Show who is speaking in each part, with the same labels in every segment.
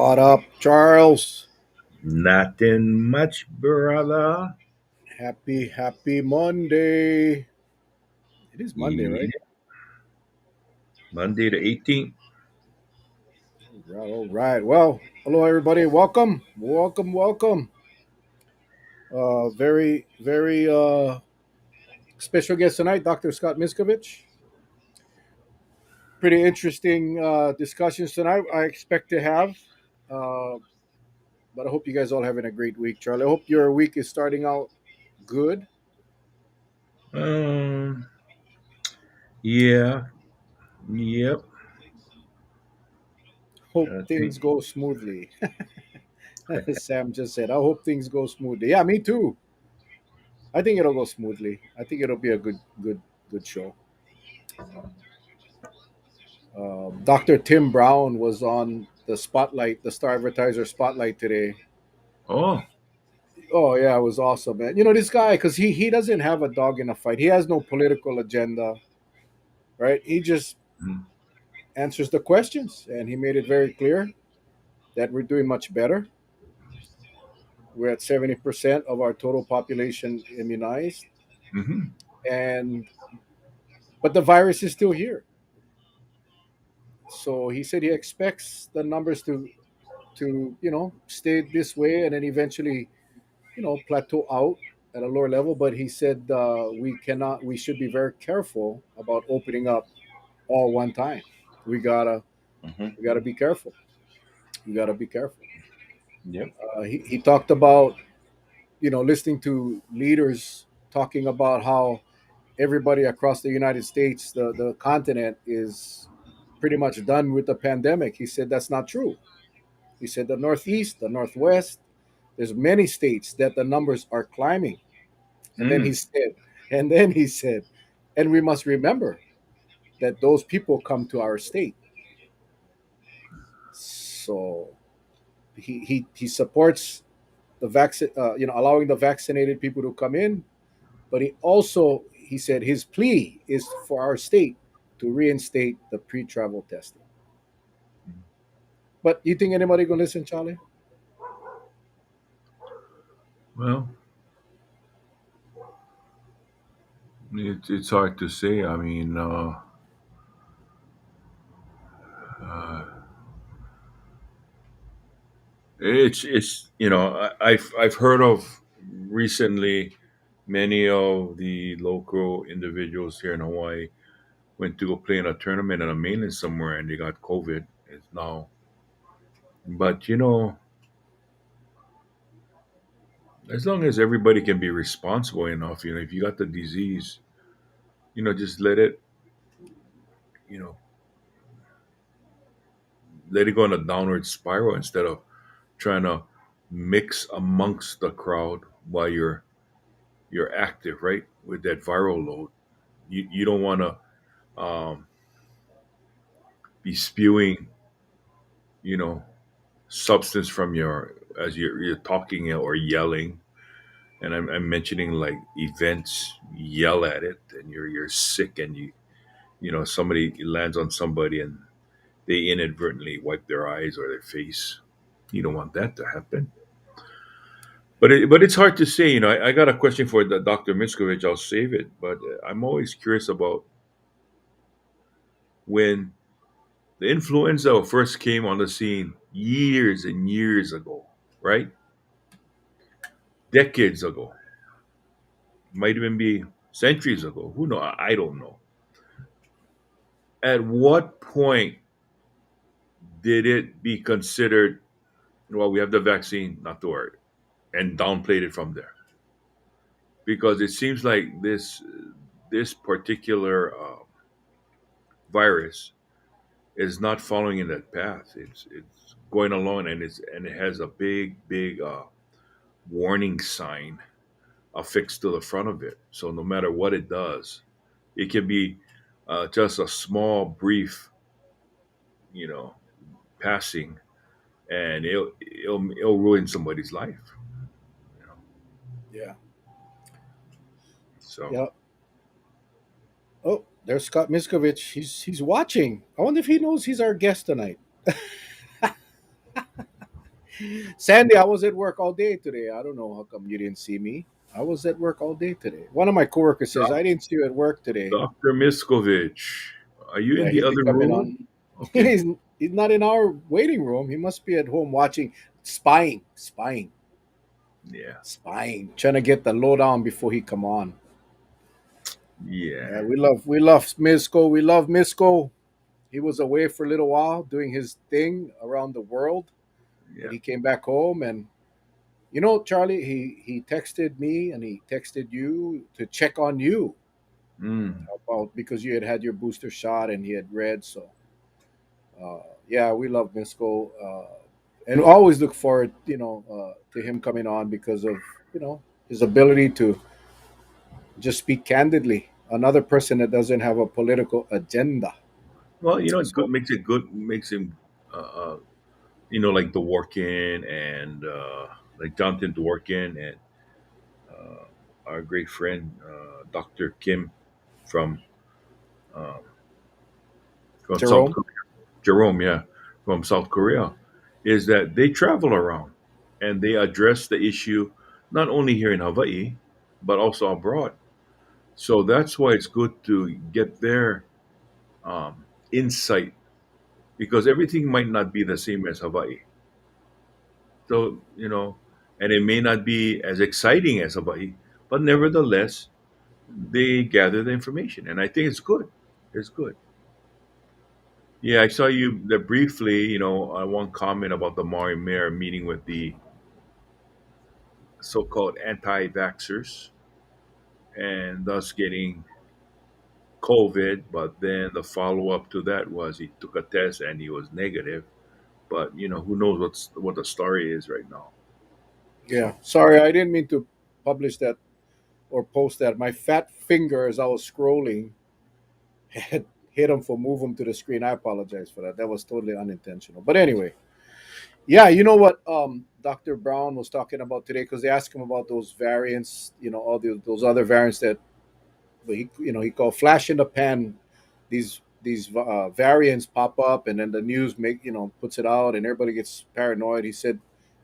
Speaker 1: What up, Charles?
Speaker 2: Nothing much, brother.
Speaker 1: Happy Monday. It is Monday, right?
Speaker 2: Yeah, Monday the 18th.
Speaker 1: All right. Well, hello, everybody. Welcome. Very special guest tonight, Dr. Scott Miscovich. Pretty interesting discussions tonight I expect to have. Uh, but I hope you guys all having a great week, Charlie. I hope your week is starting out good.
Speaker 2: Um, yeah, yep.
Speaker 1: Hope
Speaker 2: I think,
Speaker 1: things go smoothly. Sam just said, I hope things go smoothly. Yeah, me too. I think it'll go smoothly. I think it'll be a good show. Dr. Tim Brown was on the spotlight, the Star Advertiser spotlight today.
Speaker 2: oh,
Speaker 1: Oh yeah, it was awesome, man. You know this guy because he doesn't have a dog in a fight. He has no political agenda, right? He just
Speaker 2: mm,
Speaker 1: answers the questions, and he made it very clear that we're doing much better. We're at 70% of our total population immunized,
Speaker 2: hmm
Speaker 1: and but the virus is still here. So he said he expects the numbers to stay this way and then eventually plateau out at a lower level. But he said we should be very careful about opening up all one time. We gotta
Speaker 2: hmm
Speaker 1: we gotta be careful. We gotta be careful.
Speaker 2: yep.
Speaker 1: He talked about listening to leaders talking about how everybody across the United States, the continent, is pretty much done with the pandemic. He said that's not true. He said the Northeast, the Northwest, there's many states that the numbers are climbing. And then he
Speaker 2: Mm,
Speaker 1: said, and then he said, and we must remember that those people come to our state. So he supports the vaccine, allowing the vaccinated people to come in. But he said his plea is for our state to reinstate the pre-travel testing. But you think anybody gonna listen, Charlie?
Speaker 2: well, it's hard to say. I mean, uh, I've heard of recently many of the local individuals here in Hawaii went to go play in a tournament on a mainland somewhere and they got COVID. It's now, but as long as everybody can be responsible enough, if you got the disease, just you know, let it go in a downward spiral instead of trying to mix amongst the crowd while you're active, right? With that viral load, you don't want to be spewing, you know, substance from your as you're talking or yelling. And I'm mentioning like events, yell at it, and you're sick, and somebody lands on somebody and they inadvertently wipe their eyes or their face. You don't want that to happen. But it's hard to say. I got a question for the Dr. Miscovich. I'll save it. But I'm always curious about when the influenza first came on the scene years and years ago, right? Decades ago, might even be centuries ago. Who know? I don't know. At what point did it be considered? Well, we have the vaccine, not to worry, and downplayed it from there? Because it seems like this particular virus is not following in that path. It's going along, and it has a big warning sign affixed to the front of it. So no matter what it does, it can be just a small, brief, you know, passing, and it'll ruin somebody's life. You know?
Speaker 1: Yeah.
Speaker 2: So
Speaker 1: Yeah. Oh, there's Scott Miskovich. He's watching. I wonder if he knows he's our guest tonight. Sandy, I was at work all day today. I don't know how come you didn't see me. I was at work all day today. One of my coworkers says, I didn't see you at work today.
Speaker 2: Dr. Miscovich, are you in
Speaker 1: Yeah,
Speaker 2: the
Speaker 1: he'll be
Speaker 2: other
Speaker 1: coming
Speaker 2: room?
Speaker 1: on.
Speaker 2: Okay.
Speaker 1: he's, he's not in our waiting room. He must be at home watching,
Speaker 2: Yeah.
Speaker 1: trying to get the lowdown before he come on.
Speaker 2: Yeah.
Speaker 1: Yeah, we love Misco. We love Misco. He was away for a little while doing his thing around the world, but
Speaker 2: Yeah.
Speaker 1: he came back home. And you know, Charlie, he texted me and he texted you to check on you
Speaker 2: Mm.
Speaker 1: about because you had had your booster shot and he had read. So yeah, we love Misco, and always look forward, to him coming on because of his ability to just speak candidly. Another person that doesn't have a political agenda.
Speaker 2: Well, it good
Speaker 1: So
Speaker 2: makes it good makes him like Dworkin and like Jonathan Dworkin and uh, our great friend Dr. Kim from um, South
Speaker 1: Jerome,
Speaker 2: Korea, Jerome, yeah, from South Korea, is that they travel around and they address the issue not only here in Hawaii but also abroad. So that's why it's good to get their insight because everything might not be the same as Hawaii. So, and it may not be as exciting as Hawaii, but nevertheless, they gather the information. And I think it's good. It's good. Yeah, I saw you that briefly, one comment about the Maori mayor meeting with the so called anti vaxxers and thus getting COVID. But then the follow up to that was he took a test and he was negative. But, who knows what the story is right now.
Speaker 1: yeah.
Speaker 2: So,
Speaker 1: Sorry, I didn't mean to publish that or post that. My fat finger, as I was scrolling, had hit him for move him to the screen. I apologize for that. That was totally unintentional. But anyway, yeah, you know what Dr. Brown was talking about today because they asked him about those variants, all those other variants that he called flash in the pan. These variants pop up, and then the news puts it out, and everybody gets paranoid. He said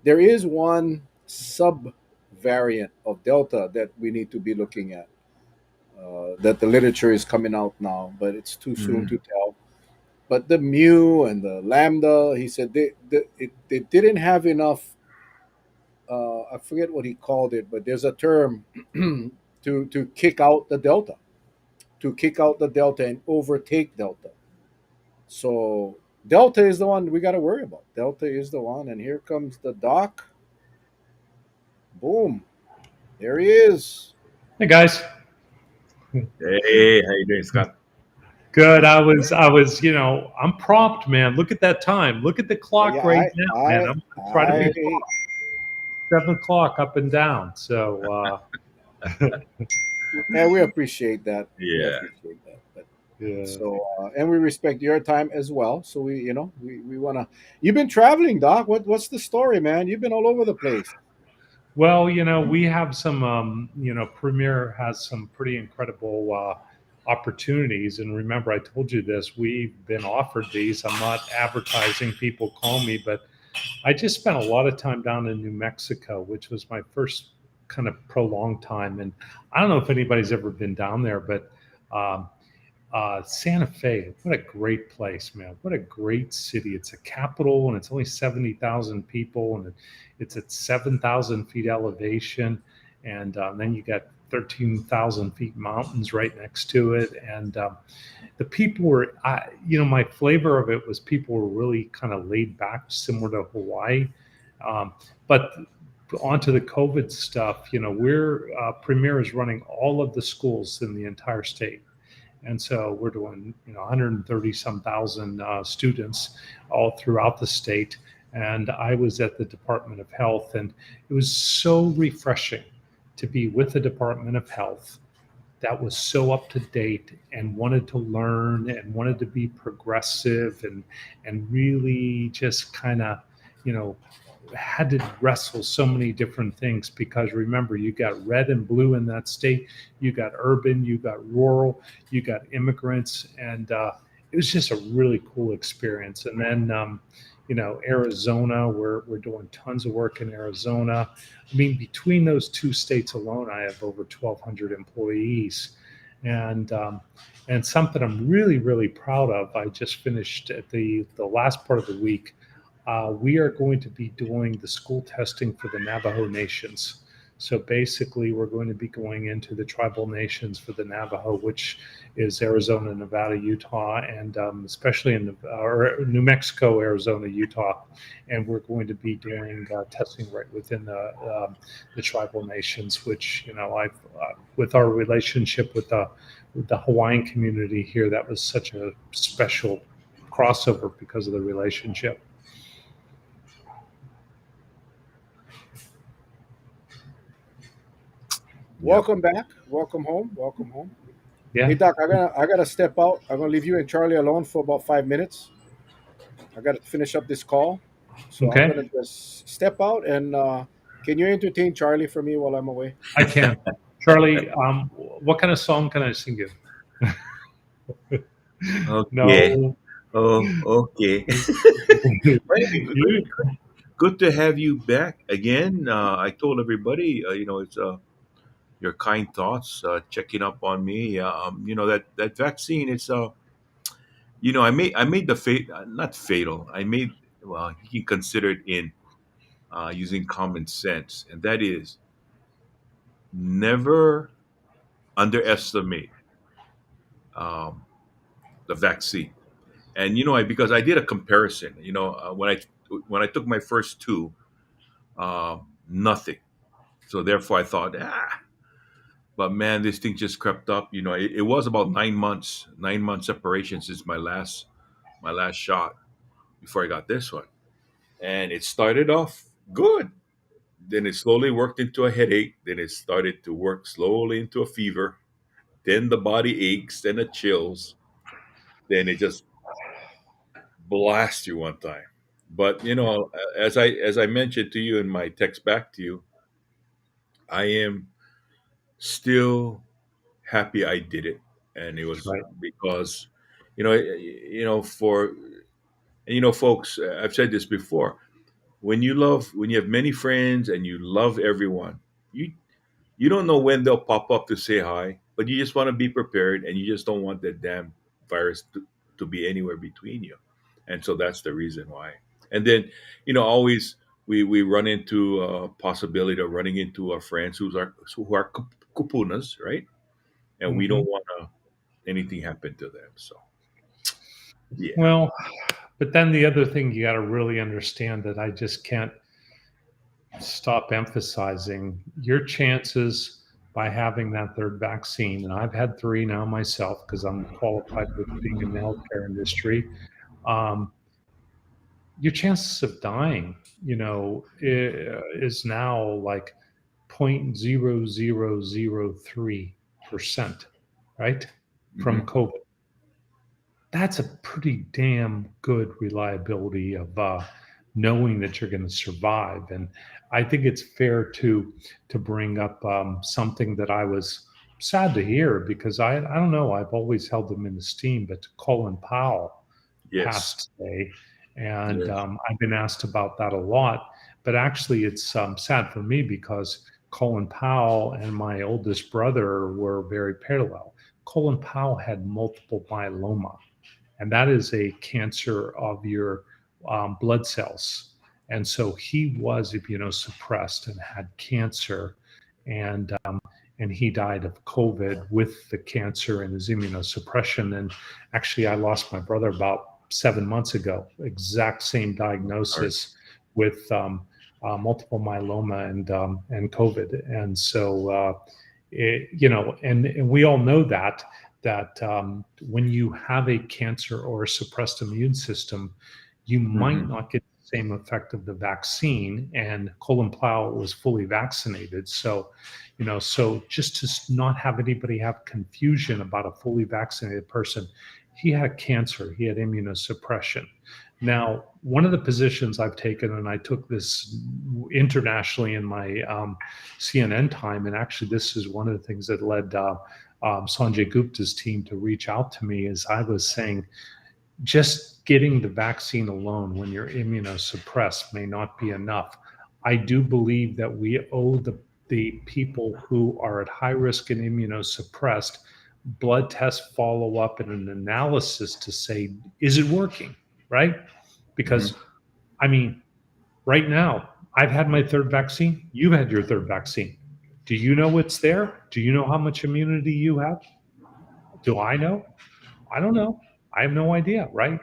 Speaker 1: there is one sub variant of Delta that we need to be looking at. That the literature is coming out now, but it's too soon
Speaker 2: mm,
Speaker 1: to tell. But the mu and the lambda, he said they didn't have enough. I forget what he called it, but there's a term to kick out the delta, and overtake delta. So delta is the one we got to worry about. Delta is the one, and here comes the doc. Boom, there he is.
Speaker 3: Hey guys,
Speaker 2: hey, how you doing, Scott?
Speaker 3: good. I'm prompt, man. Look at that time. Look at the clock
Speaker 1: Yeah,
Speaker 3: right now, man. I'm gonna try to be
Speaker 1: I
Speaker 3: 7 o'clock up and down.
Speaker 1: and we appreciate that. We
Speaker 2: Yeah.
Speaker 1: appreciate that. But
Speaker 3: Yeah.
Speaker 1: so and we respect your time as well. So we wanna. You've been traveling, Doc. What's the story, man? You've been all over the place.
Speaker 3: Well, we have some, Premier has some pretty incredible opportunities. And remember, I told you this. We've been offered these. I'm not advertising. People call me, but I just spent a lot of time down in New Mexico, which was my first kind of prolonged time. And I don't know if anybody's ever been down there, but um, Santa Fe, what a great place, man. What a great city. It's a capital and it's only 70,000 people and it's at 7,000 feet elevation. And then you got 13,000 feet mountains right next to it. And the people were, my flavor of it was people were really kind of laid back, similar to Hawaii. But onto the COVID stuff, we're Premier is running all of the schools in the entire state. And so we're doing, 130 some thousand students all throughout the state. And I was at the Department of Health, and it was so refreshing to be with the Department of Health that was so up to date and wanted to learn and wanted to be progressive and really just kind of, you know, had to wrestle so many different things because remember, you got red and blue in that state, you got urban, you got rural, you got immigrants, and it was just a really cool experience. And then, Arizona, we're doing tons of work in Arizona. I mean, between those two states alone, I have over 1,200 employees, and and something I'm really really proud of. I just finished at the last part of the week. We are going to be doing the school testing for the Navajo nations. So basically, we're going to be going into the tribal nations for the Navajo, which is Arizona, Nevada, Utah, and especially in New Mexico, Arizona, Utah. And we're going to be doing testing right within the tribal nations, which I've with our relationship with the Hawaiian community here, that was such a special crossover because of the relationship.
Speaker 2: Yep.
Speaker 1: Welcome back. Welcome home. Welcome home. Hey
Speaker 3: Yeah.
Speaker 1: Doc, I gotta step out. I'm gonna leave you and Charlie alone for about 5 minutes. I gotta finish up this call, so I'm
Speaker 3: Okay.
Speaker 1: gonna just step out and can you entertain Charlie for me while I'm away?
Speaker 3: I can. Charlie, what kind of song can I sing you?
Speaker 2: Okay.
Speaker 3: No.
Speaker 2: Oh, okay. Well, anyway,
Speaker 3: You-
Speaker 2: good to have you back again. I told everybody, it's your kind thoughts, checking up on me. That vaccine. It's I made the not fatal. I made well, you can consider it in using common sense, and that is never underestimate um, the vaccine. And because I did a comparison. When I took my first two, nothing. So therefore, I thought, But man, this thing just crept up. It was about 9 months, 9 months separation since my last shot before I got this one, and it started off good. Then it slowly worked into a headache. Then it started to work slowly into a fever. Then the body aches. Then it chills. Then it just blasts you one time. But as I mentioned to you in my text back to you, I am still happy I did it, and it
Speaker 3: That's
Speaker 2: was
Speaker 3: right.
Speaker 2: because, folks, I've said this before. When you have many friends and you love everyone, you you don't know when they'll pop up to say hi, but you just want to be prepared, and you just don't want that damn virus to be anywhere between you. And so that's the reason why. And then, always we run into a possibility of running into our friends who are kupunas, right? And we
Speaker 3: Hmm.
Speaker 2: don't want anything happen to them. So yeah.
Speaker 3: Well, but then the other thing you got to really understand that I just can't stop emphasizing your chances by having that third vaccine. And I've had three now myself because I'm qualified with being in the healthcare industry. Um, your chances of dying, is now like 0.0003%, right? From
Speaker 2: Hmm.
Speaker 3: COVID. That's a pretty damn good reliability of knowing that you're going to survive. And I think it's fair to bring up something that I was sad to hear because I don't know, I've always held him in esteem, but Colin Powell
Speaker 2: Yes.
Speaker 3: passed today, and
Speaker 2: Yes.
Speaker 3: I've been asked about that a lot. But actually, it's sad for me because Colin Powell and my oldest brother were very parallel. Colin Powell had multiple myeloma, and that is a cancer of your blood cells. And so he was immunosuppressed and had cancer, and and he died of COVID with the cancer and his immunosuppression. And actually, I lost my brother about 7 months ago. Exact same
Speaker 2: Sorry.
Speaker 3: diagnosis with multiple myeloma and COVID. And so, and we all know that when you have a cancer or a suppressed immune system, you might
Speaker 2: Hmm.
Speaker 3: not get the same effect of the vaccine. And Colin Powell was fully vaccinated. So, so just to not have anybody have confusion about a fully vaccinated person, he had cancer, he had immunosuppression. Now, one of the positions I've taken, and I took this internationally in my CNN time, and actually, this is one of the things that led Sanjay Gupta's team to reach out to me, is I was saying, just getting the vaccine alone when you're immunosuppressed may not be enough. I do believe that we owe the people who are at high risk and immunosuppressed blood test follow up and an analysis to say, is it working? Right?
Speaker 2: Mhm.
Speaker 3: Because, I mean, right now, I've had my third vaccine. You've had your third vaccine. Do you know it's there? Do you know how much immunity you have? Do I know? I don't know. I have no idea, right?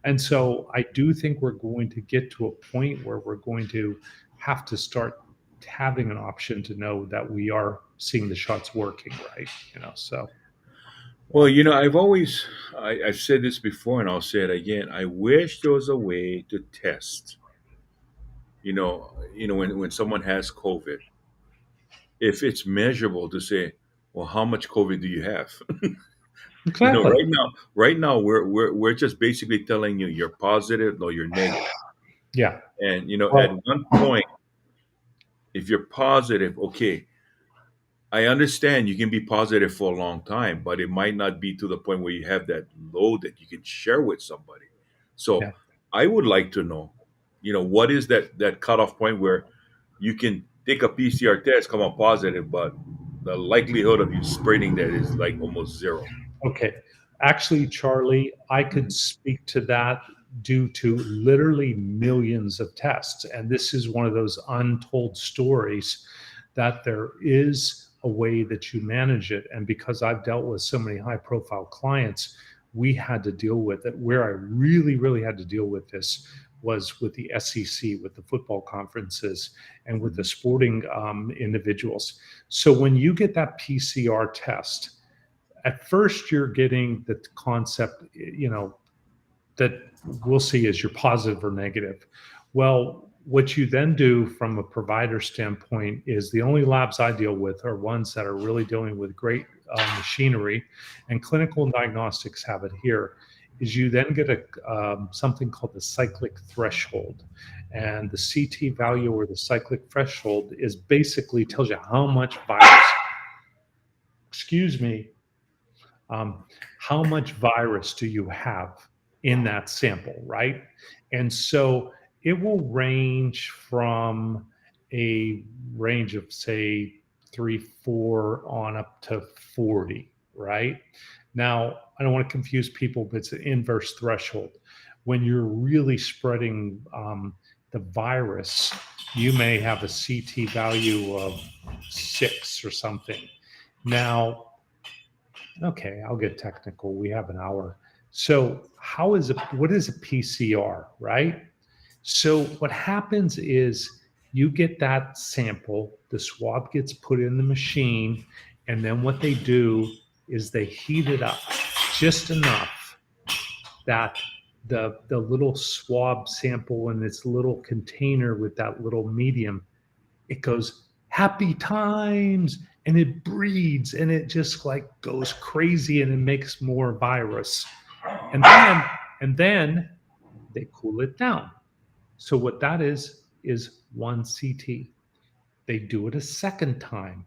Speaker 3: And so I do think we're going to get to a point where we're going to have to start having an option to know that we are seeing the shots working, right? So
Speaker 2: Well, I've said this before and I'll say it again. I wish there was a way to test, when someone has COVID, if it's measurable to say, well, how much COVID do you have?
Speaker 3: exactly.
Speaker 2: Right now, we're just basically telling you you're positive or you're negative.
Speaker 3: Yeah.
Speaker 2: And, at
Speaker 3: Well,
Speaker 2: one point, if you're positive, okay, I understand you can be positive for a long time, but it might not be to the point where you have that load that you can share with somebody. So
Speaker 3: yeah.
Speaker 2: I would like to know, what is that cutoff point where you can take a PCR test, come out positive, but the likelihood of you spreading that is like almost zero.
Speaker 3: Okay. Actually, Charlie, I could
Speaker 2: Mhm.
Speaker 3: speak to that due to literally millions of tests. And this is one of those untold stories that there is a way that you manage it. And because I've dealt with so many high profile clients, we had to deal with it. Where I really, really had to deal with this was with the SEC, with the football conferences, and with the
Speaker 2: Mhm.
Speaker 3: sporting individuals. So when you get that PCR test, at first you're getting the concept, that we'll see is you're positive or negative. Well, what you then do from a provider standpoint is the only labs I deal with are ones that are really dealing with great machinery, and clinical diagnostics have it here. Is you then get a something called the cyclic threshold, and the CT value or the cyclic threshold is basically tells you how much virus, excuse me, um, how much virus do you have in that sample, right? And so it will range from a range of, say, 3, 4 on up to 40, right? Now, I don't want to confuse people, but it's an inverse threshold. When you're really spreading the virus, you may have a CT value of 6 or something. Now, okay, I'll get technical. We have an hour. So, what is a PCR, right? So, what happens is you get that sample, the swab gets put in the machine, and then what they do is they heat it up just enough that the little swab sample in its little container with that little medium, it goes happy times, and it breeds, and it just like goes crazy, and it makes more virus, and then they cool it down. So what that is one CT. They do it a second time,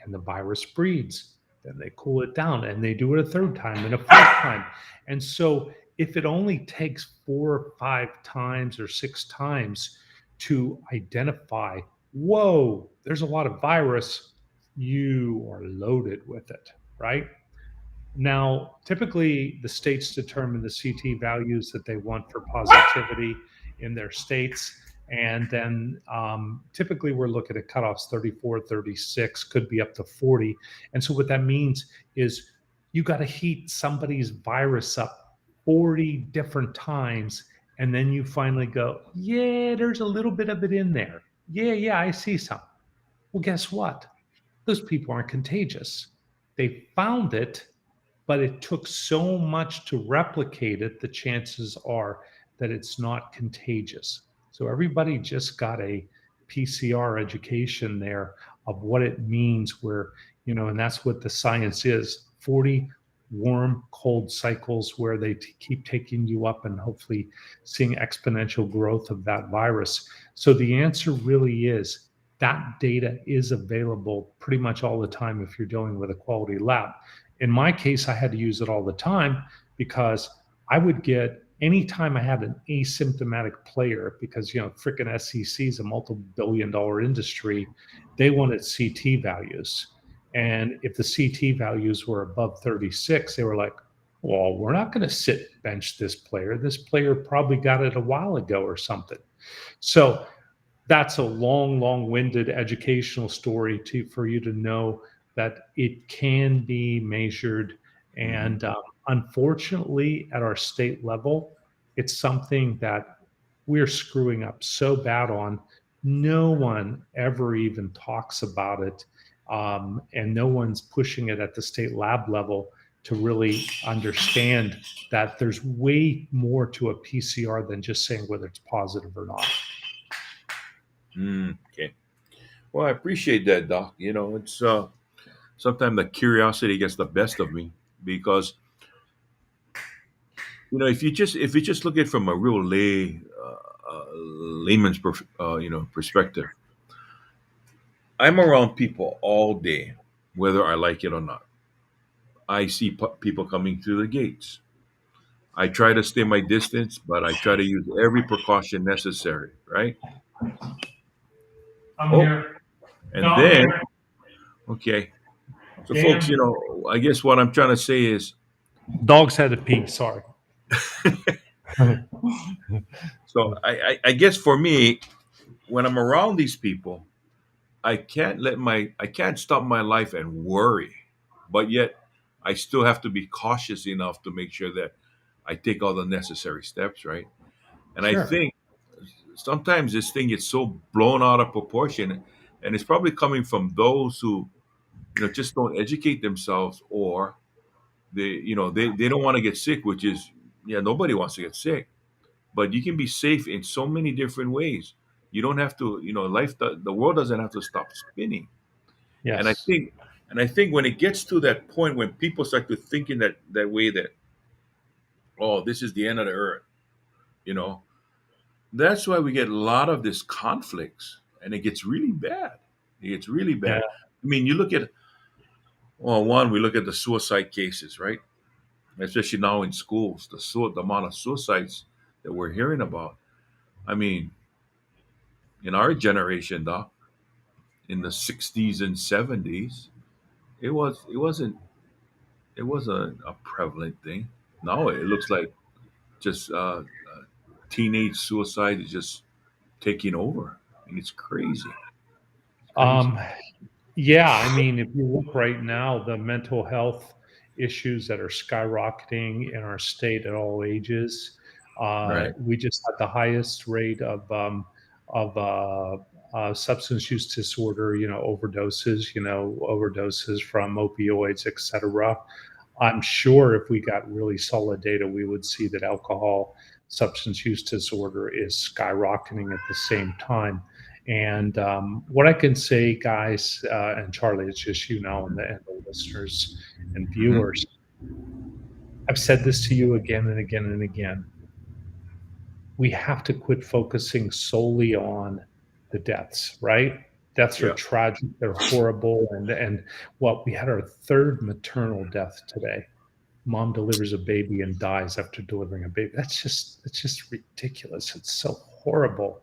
Speaker 3: and the virus breeds. Then they cool it down, and they do it a third time and a fourth time. And so if it only takes 4 or 5 times or 6 times to identify, whoa, there's a lot of virus, you are loaded with it, right? Now, typically, the states determine the CT values that they want for positivity in their states. And then typically, we're looking at cutoffs 34, 36, could be up to 40. And so, what that means is you got to heat somebody's virus up 40 different times. And then you finally go, yeah, there's a little bit of it in there. Yeah, yeah, I see some. Well, guess what? Those people aren't contagious. They found it, but it took so much to replicate it, the chances are that it's not contagious. So everybody just got a PCR education there of what it means, and that's what the science is 40 warm, cold cycles where they keep taking you up and hopefully seeing exponential growth of that virus. So the answer really is that data is available pretty much all the time if you're dealing with a quality lab. In my case, I had to use it all the time because I would get anytime I had an asymptomatic player, because freaking SEC is a multi-billion-dollar industry, they wanted CT values, and if the CT values were above 36, they were like, well, we're not going to sit bench this player. This player probably got it a while ago or something. So that's a long-winded educational story for you to know that it can be measured. And unfortunately, at our state level, it's something that we're screwing up so bad on. No one ever even talks about it, and no one's pushing it at the state lab level to really understand that there's way more to a PCR than just saying whether it's positive or not.
Speaker 2: Okay. Well, I appreciate that, Doc. It's sometimes the curiosity gets the best of me because if you just look at it from a real layman's perspective, I'm around people all day, whether I like it or not. I see people coming through the gates. I try to stay my distance, but I try to use every precaution necessary, right?
Speaker 3: I'm
Speaker 2: Oh,
Speaker 3: here. No,
Speaker 2: and
Speaker 3: I'm
Speaker 2: then,
Speaker 3: here.
Speaker 2: okay. So, folks,
Speaker 3: Dan.
Speaker 2: I guess what I'm trying to say is,
Speaker 3: Dogs had to pee. Sorry.
Speaker 2: so I guess for me, when I'm around these people, I can't stop my life and worry, but yet I still have to be cautious enough to make sure that I take all the necessary steps, right? And I
Speaker 3: Sure.
Speaker 2: think sometimes this thing gets so blown out of proportion, and it's probably coming from those who just don't educate themselves, or they don't want to get sick, which is, yeah, nobody wants to get sick, but you can be safe in so many different ways. You don't have to, the world doesn't have to stop spinning. And I
Speaker 3: Yes.
Speaker 2: think, when it gets to that point when people start to think in that way, that, oh, this is the end of the earth, you know, that's why we get a lot of this conflicts, and it gets really bad. It gets really
Speaker 3: Yeah.
Speaker 2: bad. I mean, you look at, well, one, we look at the suicide cases, right? Especially now in schools, the amount of suicides that we're hearing about. I mean, in our generation, Doc, in the '60s and '70s, it was a prevalent thing. Now it looks like just teenage suicide is just taking over. I mean, it's crazy. It's crazy.
Speaker 3: Um, yeah, I mean, if you look right now, the mental health issues that are skyrocketing in our state at all ages.
Speaker 2: Right.
Speaker 3: We just had the highest rate of substance use disorder, overdoses from opioids, etc. I'm sure if we got really solid data, we would see that alcohol substance use disorder is skyrocketing at the same time. And what I can say, guys, and Charlie, it's just and the listeners and
Speaker 2: Hmm.
Speaker 3: viewers. I've said this to you again and again and again. We have to quit focusing solely on the deaths, right? Deaths are
Speaker 2: Yeah.
Speaker 3: tragic, they're horrible, and what we had our third maternal death today. Mom delivers a baby and dies after delivering a baby. That's just ridiculous. It's so horrible.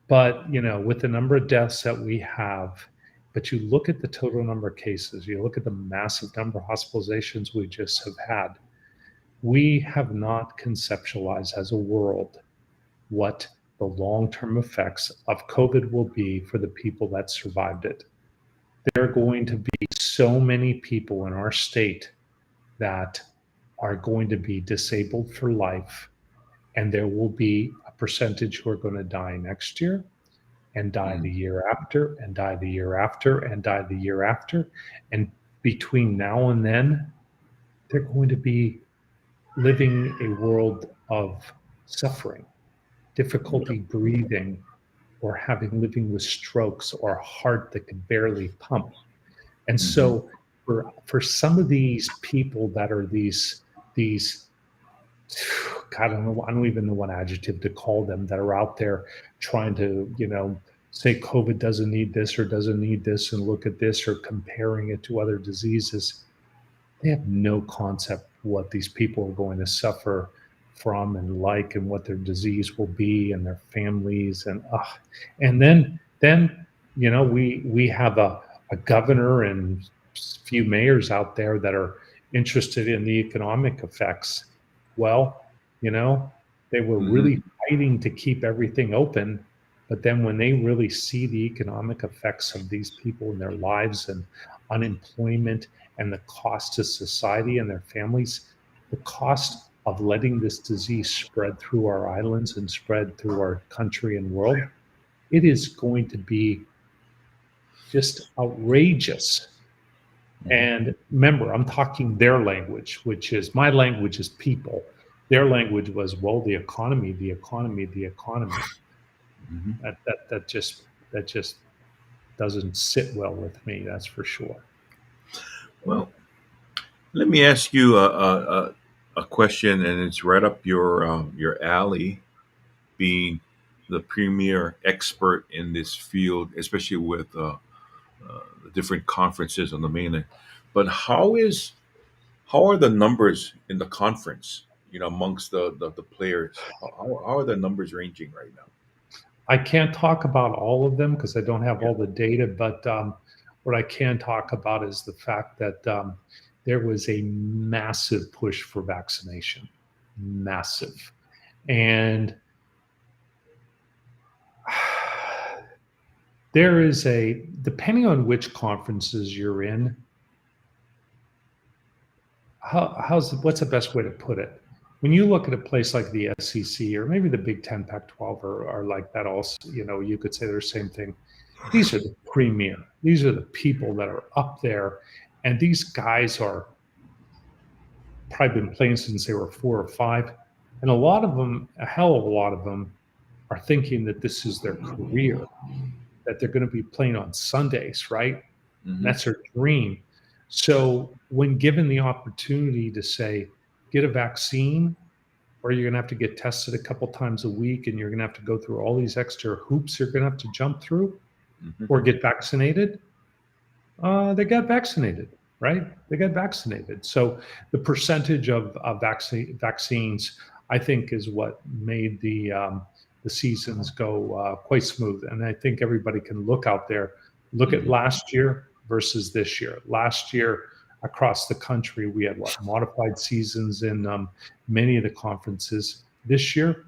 Speaker 3: But with the number of deaths that we have, but you look at the total number of cases, you look at the massive number of hospitalizations we just have had, we have not conceptualized as a world what the long-term effects of COVID will be for the people that survived it. There are going to be so many people in our state that are going to be disabled for life, and there will be a percentage who are going to die next year, and die the
Speaker 2: Mm.
Speaker 3: year after, and die the year after, and die the year after. And between now and then, they're going to be living a world of suffering,
Speaker 2: Yeah.
Speaker 3: difficulty breathing, or living with strokes or a heart that can barely pump. And
Speaker 2: Hmm.
Speaker 3: so for some of these people that are these God, I don't even know what adjective to call them, that are out there trying to, say COVID doesn't need this or doesn't need this, and look at this, or comparing it to other diseases. They have no concept what these people are going to suffer from and like and what their disease will be and their families and then we have a governor and a few mayors out there that are interested in the economic effects. Well, they were
Speaker 2: Hmm.
Speaker 3: really fighting to keep everything open, but then when they really see the economic effects of these people in their lives and unemployment and the cost to society and their families, the cost of letting this disease spread through our islands and spread through our country and world, it is going to be just outrageous.
Speaker 2: Hmm.
Speaker 3: And remember, I'm talking their language, which is my language is people. Their language was, well, the economy, the economy, the economy.
Speaker 2: Hmm.
Speaker 3: That just doesn't sit well with me. That's for sure.
Speaker 2: Well, let me ask you a question, and it's right up your alley, being the premier expert in this field, especially with the different conferences on the mainland. But how are the numbers in the conference? Amongst the players, how are the numbers ranging right now?
Speaker 3: I can't talk about all of them because I don't have all the data, but what I can talk about is the fact that there was a massive push for vaccination, massive. And there is depending on which conferences you're in, what's the best way to put it? When you look at a place like the SEC or maybe the Big Ten, Pac-12 are like that also, you could say they're the same thing. These are the premier. These are the people that are up there, and these guys are probably been playing since they were 4 or 5, and a lot of them, a hell of a lot of them, are thinking that this is their career, that they're going to be playing on Sundays, right? And
Speaker 2: Hmm.
Speaker 3: that's their dream. So when given the opportunity to say, get a vaccine, or you're going to have to get tested a couple times a week and you're going to have to go through all these extra hoops you're going to have to jump through,
Speaker 2: Hmm.
Speaker 3: or get vaccinated, they got vaccinated, right? They got vaccinated. So the percentage of vaccines, I think, is what made the seasons go quite smooth. And I think everybody can look out there, look at
Speaker 2: Hmm.
Speaker 3: last year versus this year. Last year, across the country, we had what modified seasons in many of the conferences. This year,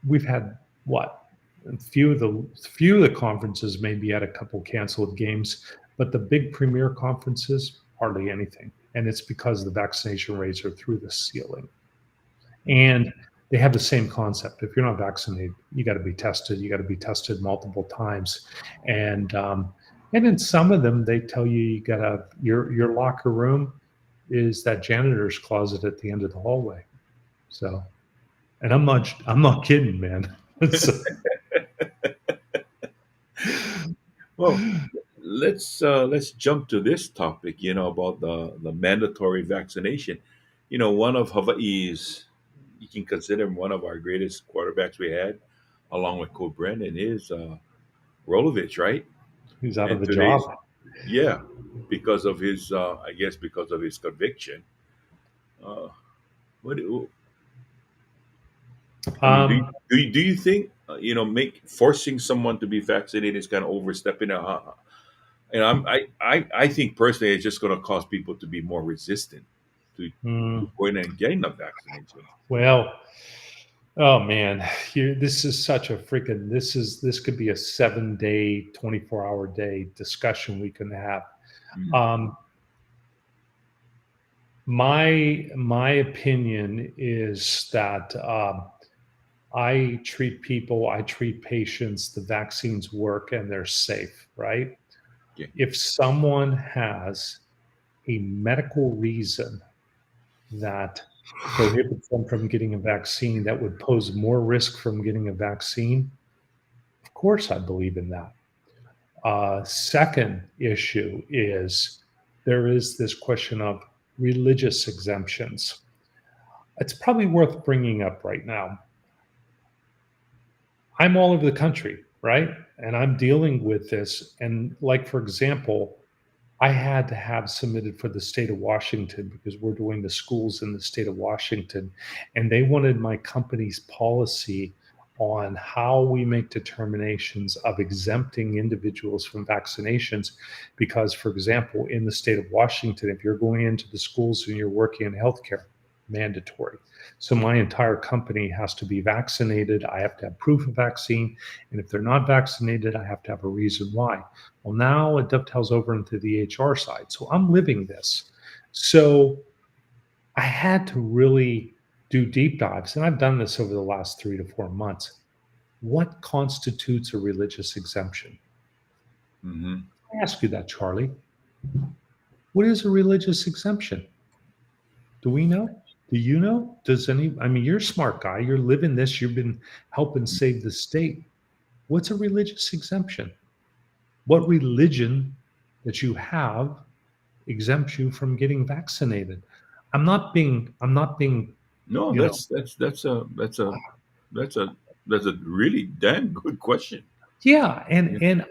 Speaker 3: we've had what a few of the conferences maybe had a couple canceled games, but the big premier conferences hardly anything, and it's because the vaccination rates are through the ceiling. And they have the same concept. If you're not vaccinated, you got to be tested. You got to be tested multiple times, and in some of them, they tell you you got to your locker room is that janitor's closet at the end of the hallway. So, and I'm not kidding, man. So,
Speaker 2: Well, let's jump to this topic. About the mandatory vaccination. One of Hawaii's, you can consider him one of our greatest quarterbacks we had, along with Cole Brennan, is Rolovich, right?
Speaker 3: He's out of
Speaker 2: And
Speaker 3: a job.
Speaker 2: today's, yeah, because of his, I guess, because of his conviction. Uh, what I mean,
Speaker 3: Um,
Speaker 2: do you think make forcing someone to be vaccinated is kind of overstepping? And I think personally, it's just going to cause people to be more resistant to
Speaker 3: mm,
Speaker 2: going and getting the vaccination.
Speaker 3: well, oh man, this is such a freaking. This could be a 7 day, 24 hour day discussion we can have.
Speaker 2: Mm.
Speaker 3: Um, my opinion is that I treat people, I treat patients. The vaccines work and they're safe, right?
Speaker 2: Okay.
Speaker 3: If someone has a medical reason that prohibits them from getting a vaccine that would pose more risk from getting a vaccine, of course, I believe in that. Second issue is there is this question of religious exemptions. It's probably worth bringing up right now. I'm all over the country, right? And I'm dealing with this. And, like, for example, I had to have submitted for the state of Washington because we're doing the schools in the state of Washington. And they wanted my company's policy on how we make determinations of exempting individuals from vaccinations. Because, for example, in the state of Washington, if you're going into the schools and you're working in healthcare, mandatory. So my entire company has to be vaccinated. I have to have proof of vaccine. And if they're not vaccinated, I have to have a reason why. Well, now it dovetails over into the HR side. So I'm living this. So I had to really do deep dives, and I've done this over the last 3 to 4 months. What constitutes a religious exemption?
Speaker 2: Hmm.
Speaker 3: I ask you that, Charlie. What is a religious exemption? Do we know? Do you know? Does any, I mean, you're a smart guy. You're living this. You've been helping save the state. What's a religious exemption? What religion that you have exempts you from getting vaccinated? I'm not being,
Speaker 2: No,
Speaker 3: you know,
Speaker 2: that's a that's a really damn good question.
Speaker 3: yeah. And
Speaker 2: Yeah.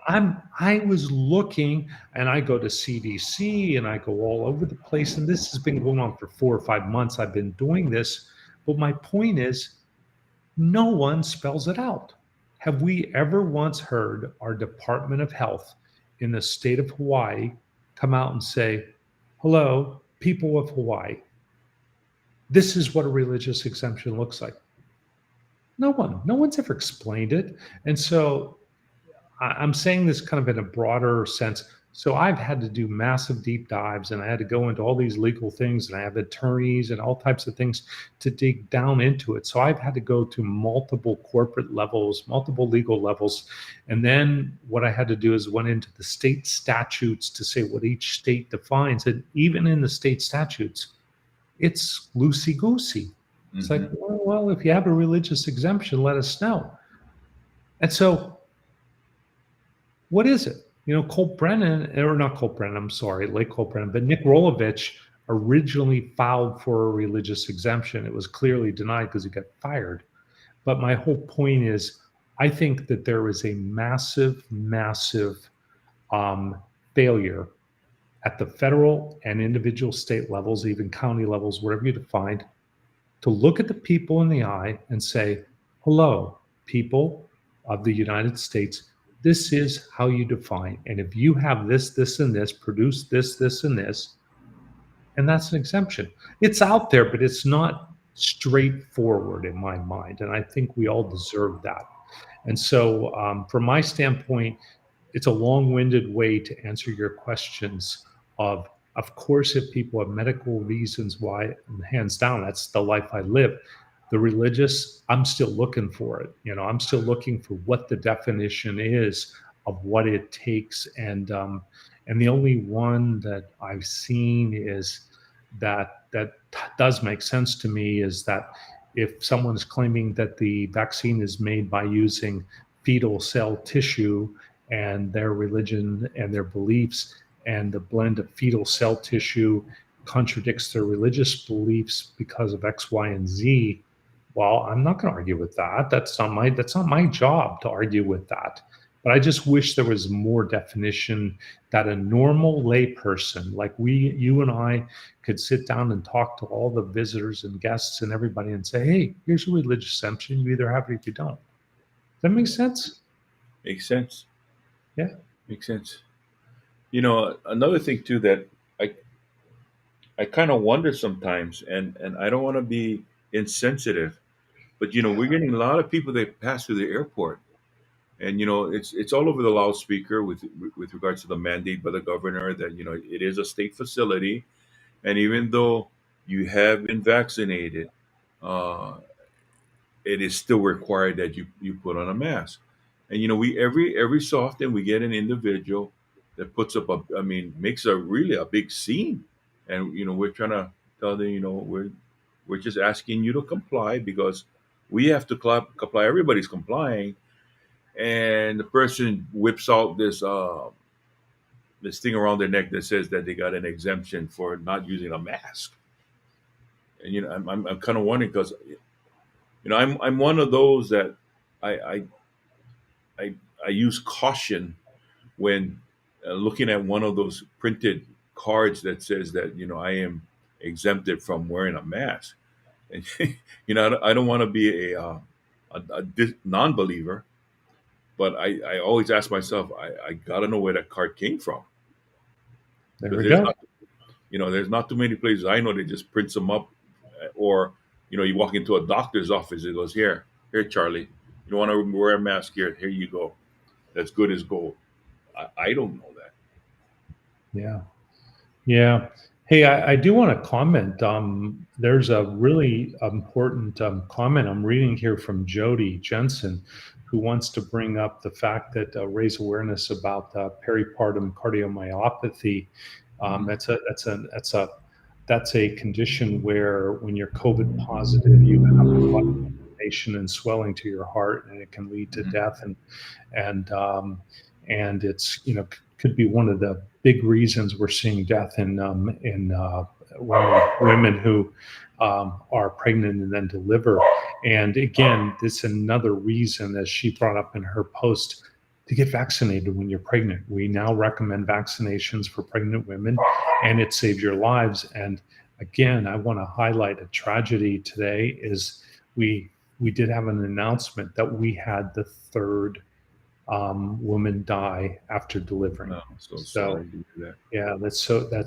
Speaker 3: I was looking, and I go to CDC and I go all over the place. And this has been going on for 4 or 5 months. I've been doing this. But my point is, no one spells it out. Have we ever once heard our Department of Health in the state of Hawaii come out and say, hello, people of Hawaii, this is what a religious exemption looks like? No one's ever explained it. And so I'm saying this kind of in a broader sense. So I've had to do massive deep dives, and I had to go into all these legal things, and I have attorneys and all types of things to dig down into it. So I've had to go to multiple corporate levels, multiple legal levels. And then what I had to do is went into the state statutes to say what each state defines. And even in the state statutes, it's loosey goosey. It's like,
Speaker 2: Hmm.
Speaker 3: well, if you have a religious exemption, let us know. And so what is it? Colt Brennan, or not Colt Brennan, I'm sorry, late Colt Brennan, but Nick Rolovich originally filed for a religious exemption. It was clearly denied because he got fired. But my whole point is, I think that there is a massive, massive um, failure at the federal and individual state levels, even county levels, wherever you define, to look at the people in the eye and say, hello, people of the United States, this is how you define. And if you have this, this, and this, produce this, this, and this, and that's an exemption. It's out there, but it's not straightforward in my mind. And I think we all deserve that. And so, from my standpoint, it's a long-winded way to answer your questions of course, if people have medical reasons why, hands down, that's the life I live. The religious, I'm still looking for it. I'm still looking for what the definition is of what it takes. And the only one that I've seen is that does make sense to me is that if someone is claiming that the vaccine is made by using fetal cell tissue, and their religion and their beliefs and the blend of fetal cell tissue contradicts their religious beliefs because of X, Y, and Z. Well, I'm not going to argue with that. That's not my job to argue with that. But I just wish there was more definition that a normal layperson like you and I could sit down and talk to all the visitors and guests and everybody and say, hey, here's a religious exemption. You either have it or you don't. Does that make sense?
Speaker 2: Makes sense.
Speaker 3: Yeah.
Speaker 2: Makes sense. Another thing too that I I kind of wonder sometimes, and I don't want to be insensitive, but we're getting a lot of people that pass through the airport, and it's all over the loudspeaker with regards to the mandate by the governor that it is a state facility, and even though you have been vaccinated, uh, it is still required that you put on a mask. And we every so often we get an individual that puts up I mean, makes a really a big scene, and we're trying to tell them, we're just asking you to comply because we have to comply. Everybody's complying, and the person whips out this thing around their neck that says that they got an exemption for not using a mask. And I'm kind of wondering because I'm one of those that I I I, I use caution when looking at one of those printed cards that says that I am exempted from wearing a mask, and I don't want to be a non-believer, but I always ask myself, I gotta know where that card came from,
Speaker 3: There
Speaker 2: because
Speaker 3: we go.
Speaker 2: there's not too many places I know that just prints them up, or you walk into a doctor's office, it goes, here, Charlie, you don't want to wear a mask, here you go, that's good as gold. I don't know that.
Speaker 3: Yeah. Yeah. Hey, I do want to comment. There's a really important comment I'm reading here from Jody Jensen, who wants to bring up the fact that raise awareness about peripartum cardiomyopathy.
Speaker 2: Mhm.
Speaker 3: That's a condition where when you're COVID positive, you have a lot of inflammation and swelling to your heart, and it can lead to
Speaker 2: Mhm.
Speaker 3: death. And it's could be one of the big reasons we're seeing death in women who are pregnant and then deliver. And again, this is another reason, as she brought up in her post, to get vaccinated when you're pregnant. We now recommend vaccinations for pregnant women, and it saves your lives. And again, I want to highlight a tragedy today is we did have an announcement that we had the third woman die after delivering.
Speaker 2: Oh, so
Speaker 3: So
Speaker 2: sorry to hear that.
Speaker 3: yeah, that's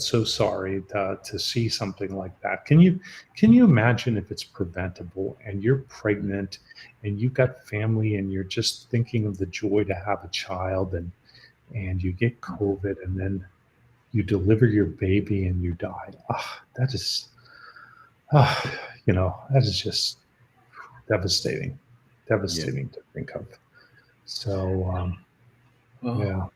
Speaker 3: so sorry to see something like that. Can you imagine if it's preventable and you're pregnant and you've got family and you're just thinking of the joy to have a child and you get COVID and then you deliver your baby and you die. That is, that is just devastating,
Speaker 2: Yeah.
Speaker 3: devastating to think of. So
Speaker 2: Well,
Speaker 3: yeah.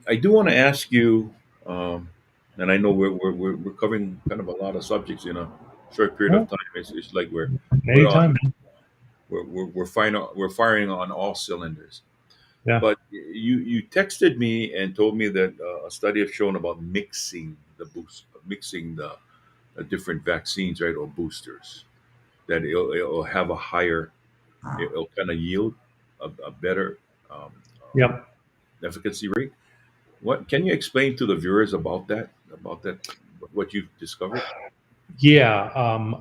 Speaker 2: I do want to ask you, um, and I know we're covering kind of a lot of subjects in a short period of
Speaker 3: Well,
Speaker 2: time. It's like we're on
Speaker 3: anytime.
Speaker 2: we're firing on all cylinders.
Speaker 3: Yeah.
Speaker 2: But you texted me and told me that a study has shown about mixing the different vaccines, right, or boosters, that it'll have a higher, it'll kind of yield a better um,
Speaker 3: Yep.
Speaker 2: efficacy rate. What can you explain to the viewers about that? About that, what you've discovered?
Speaker 3: Yeah,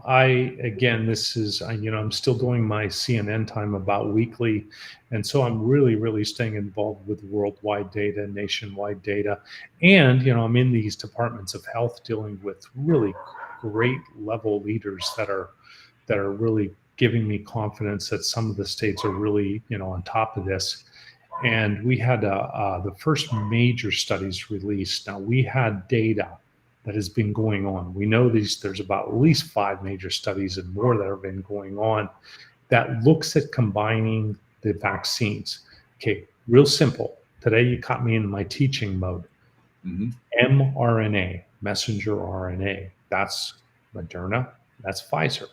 Speaker 3: I again, this is I'm still doing my CNN time about weekly, and so I'm really, really staying involved with worldwide data, nationwide data, and I'm in these departments of health dealing with really great level leaders that are really giving me confidence that some of the states are really on top of this. And we had the first major studies released. Now we had data that has been going on. We know there's about at least 5 major studies and more that have been going on that looks at combining the vaccines. Okay, real simple. Today you caught me in my teaching mode.
Speaker 2: Hmm.
Speaker 3: mRNA, messenger RNA, that's Moderna, that's Pfizer.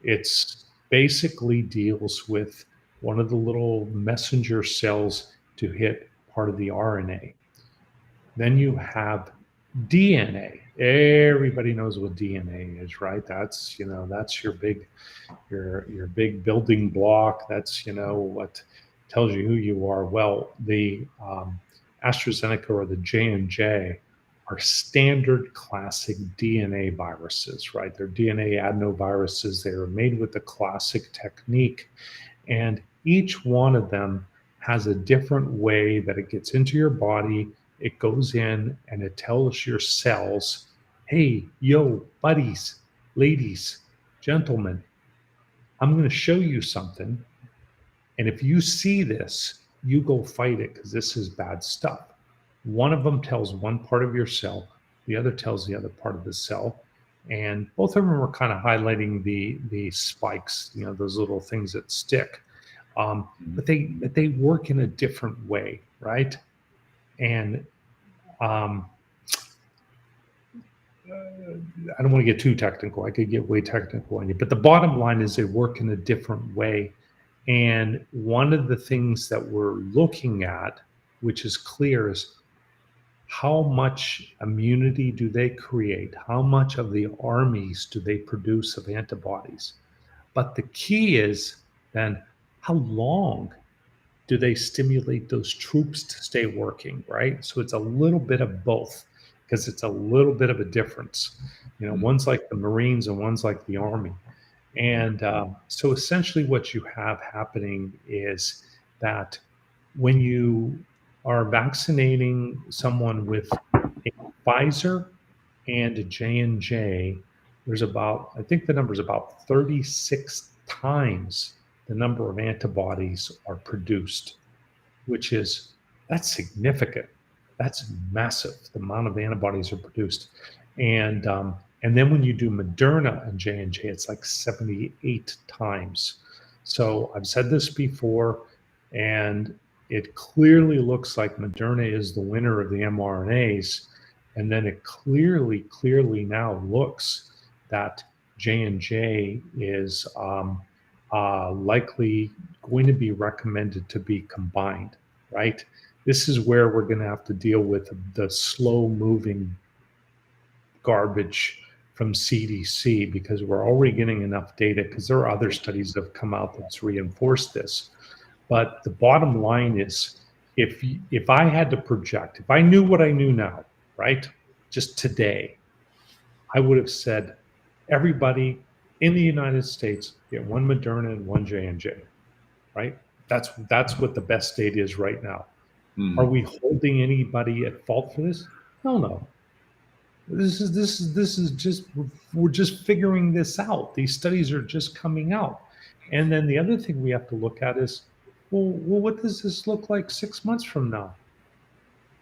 Speaker 3: It's basically deals with one of the little messenger cells to hit part of the RNA. Then you have DNA. Everybody knows what DNA is, right? That's your big building block. That's what tells you who you are. Well, the AstraZeneca or the J&J are standard classic DNA viruses, right? They're DNA adenoviruses. They are made with the classic technique, and each one of them has a different way that it gets into your body. It goes in and it tells your cells, hey, yo, buddies, ladies, gentlemen, I'm going to show you something. And if you see this, you go fight it because this is bad stuff. One of them tells one part of your cell, the other tells the other part of the cell. And both of them are kind of highlighting the spikes, those little things that stick.
Speaker 2: Hmm.
Speaker 3: But they work in a different way, right? And um, I don't want to get too technical. I could get way technical on you, but the bottom line is they work in a different way. And one of the things that we're looking at, which is clear, is how much immunity do they create? How much of the armies do they produce of antibodies? But the key is then how long? do they stimulate those troops to stay working, right? So it's a little bit of both because it's a little bit of a difference. One's like the Marines and one's like the Army. And so essentially, what you have happening is that when you are vaccinating someone with a Pfizer and a J&J, there's about, I think the number is about 36 times the number of antibodies are produced, which is, that's significant. That's massive. The amount of antibodies are produced. And then when you do Moderna and J&J, it's like 78 times. So I've said this before, and it clearly looks like Moderna is the winner of the mRNAs. And then it clearly now looks that J&J is likely going to be recommended to be combined, right? This is where we're going to have to deal with the slow moving garbage from CDC, because we're already getting enough data, because there are other studies that have come out that's reinforced this. But the bottom line is, if I had to project, if I knew what I knew now, right, just today, I would have said everybody in the United States get one Moderna and one J&J, right? That's what the best data is right now. Are we holding anybody at fault for this? Hell no. This is just, we're just figuring this out. These studies are just coming out. And then the other thing we have to look at is, well, what does this look like 6 months from now?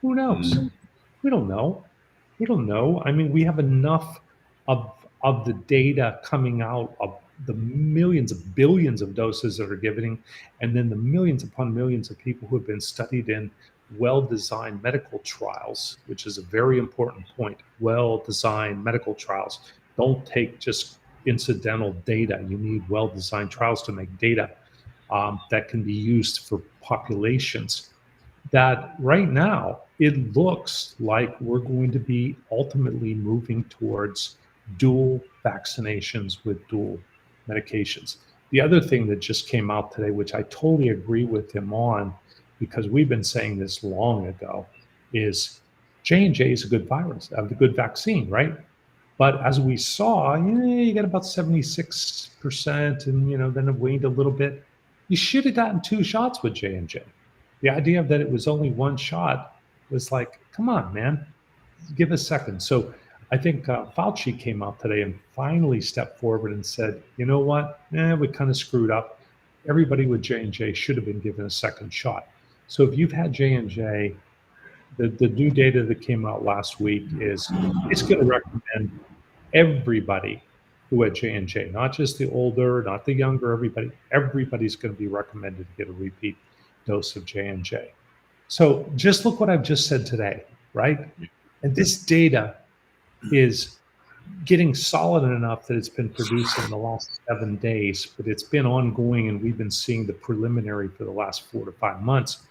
Speaker 3: Who knows? We don't know. We don't know. I mean, we have enough of the data coming out of the millions of billions of doses that are given, and then the millions upon millions of people who have been studied in well-designed medical trials, which is a very important point. Well-designed medical trials. Don't take just incidental data. You need well-designed trials to make data that can be used for populations. That right now, it looks like we're going to be ultimately moving towards dual vaccinations with dual medications. The other thing that just came out today, which I totally agree with him on, because we've been saying this long ago, is J&J is a good virus, a good vaccine, right? But as we saw, you get about 76%, and then it waned a little bit. You should have gotten 2 shots with J&J. The idea that it was only 1 shot was like, come on, man, give a second. So I think Fauci came out today and finally stepped forward and said, you know what, we kind of screwed up. Everybody with J&J should have been given a second shot. So if you've had J&J, the new data that came out last week is it's going to recommend everybody who had J&J, not just the older, not the younger, everybody's going to be recommended to get a repeat dose of J&J. So just look what I've just said today, right? And this data is getting solid enough that it's been produced in the last 7 days, but it's been ongoing, and we've been seeing the preliminary for the last 4 to 5 months.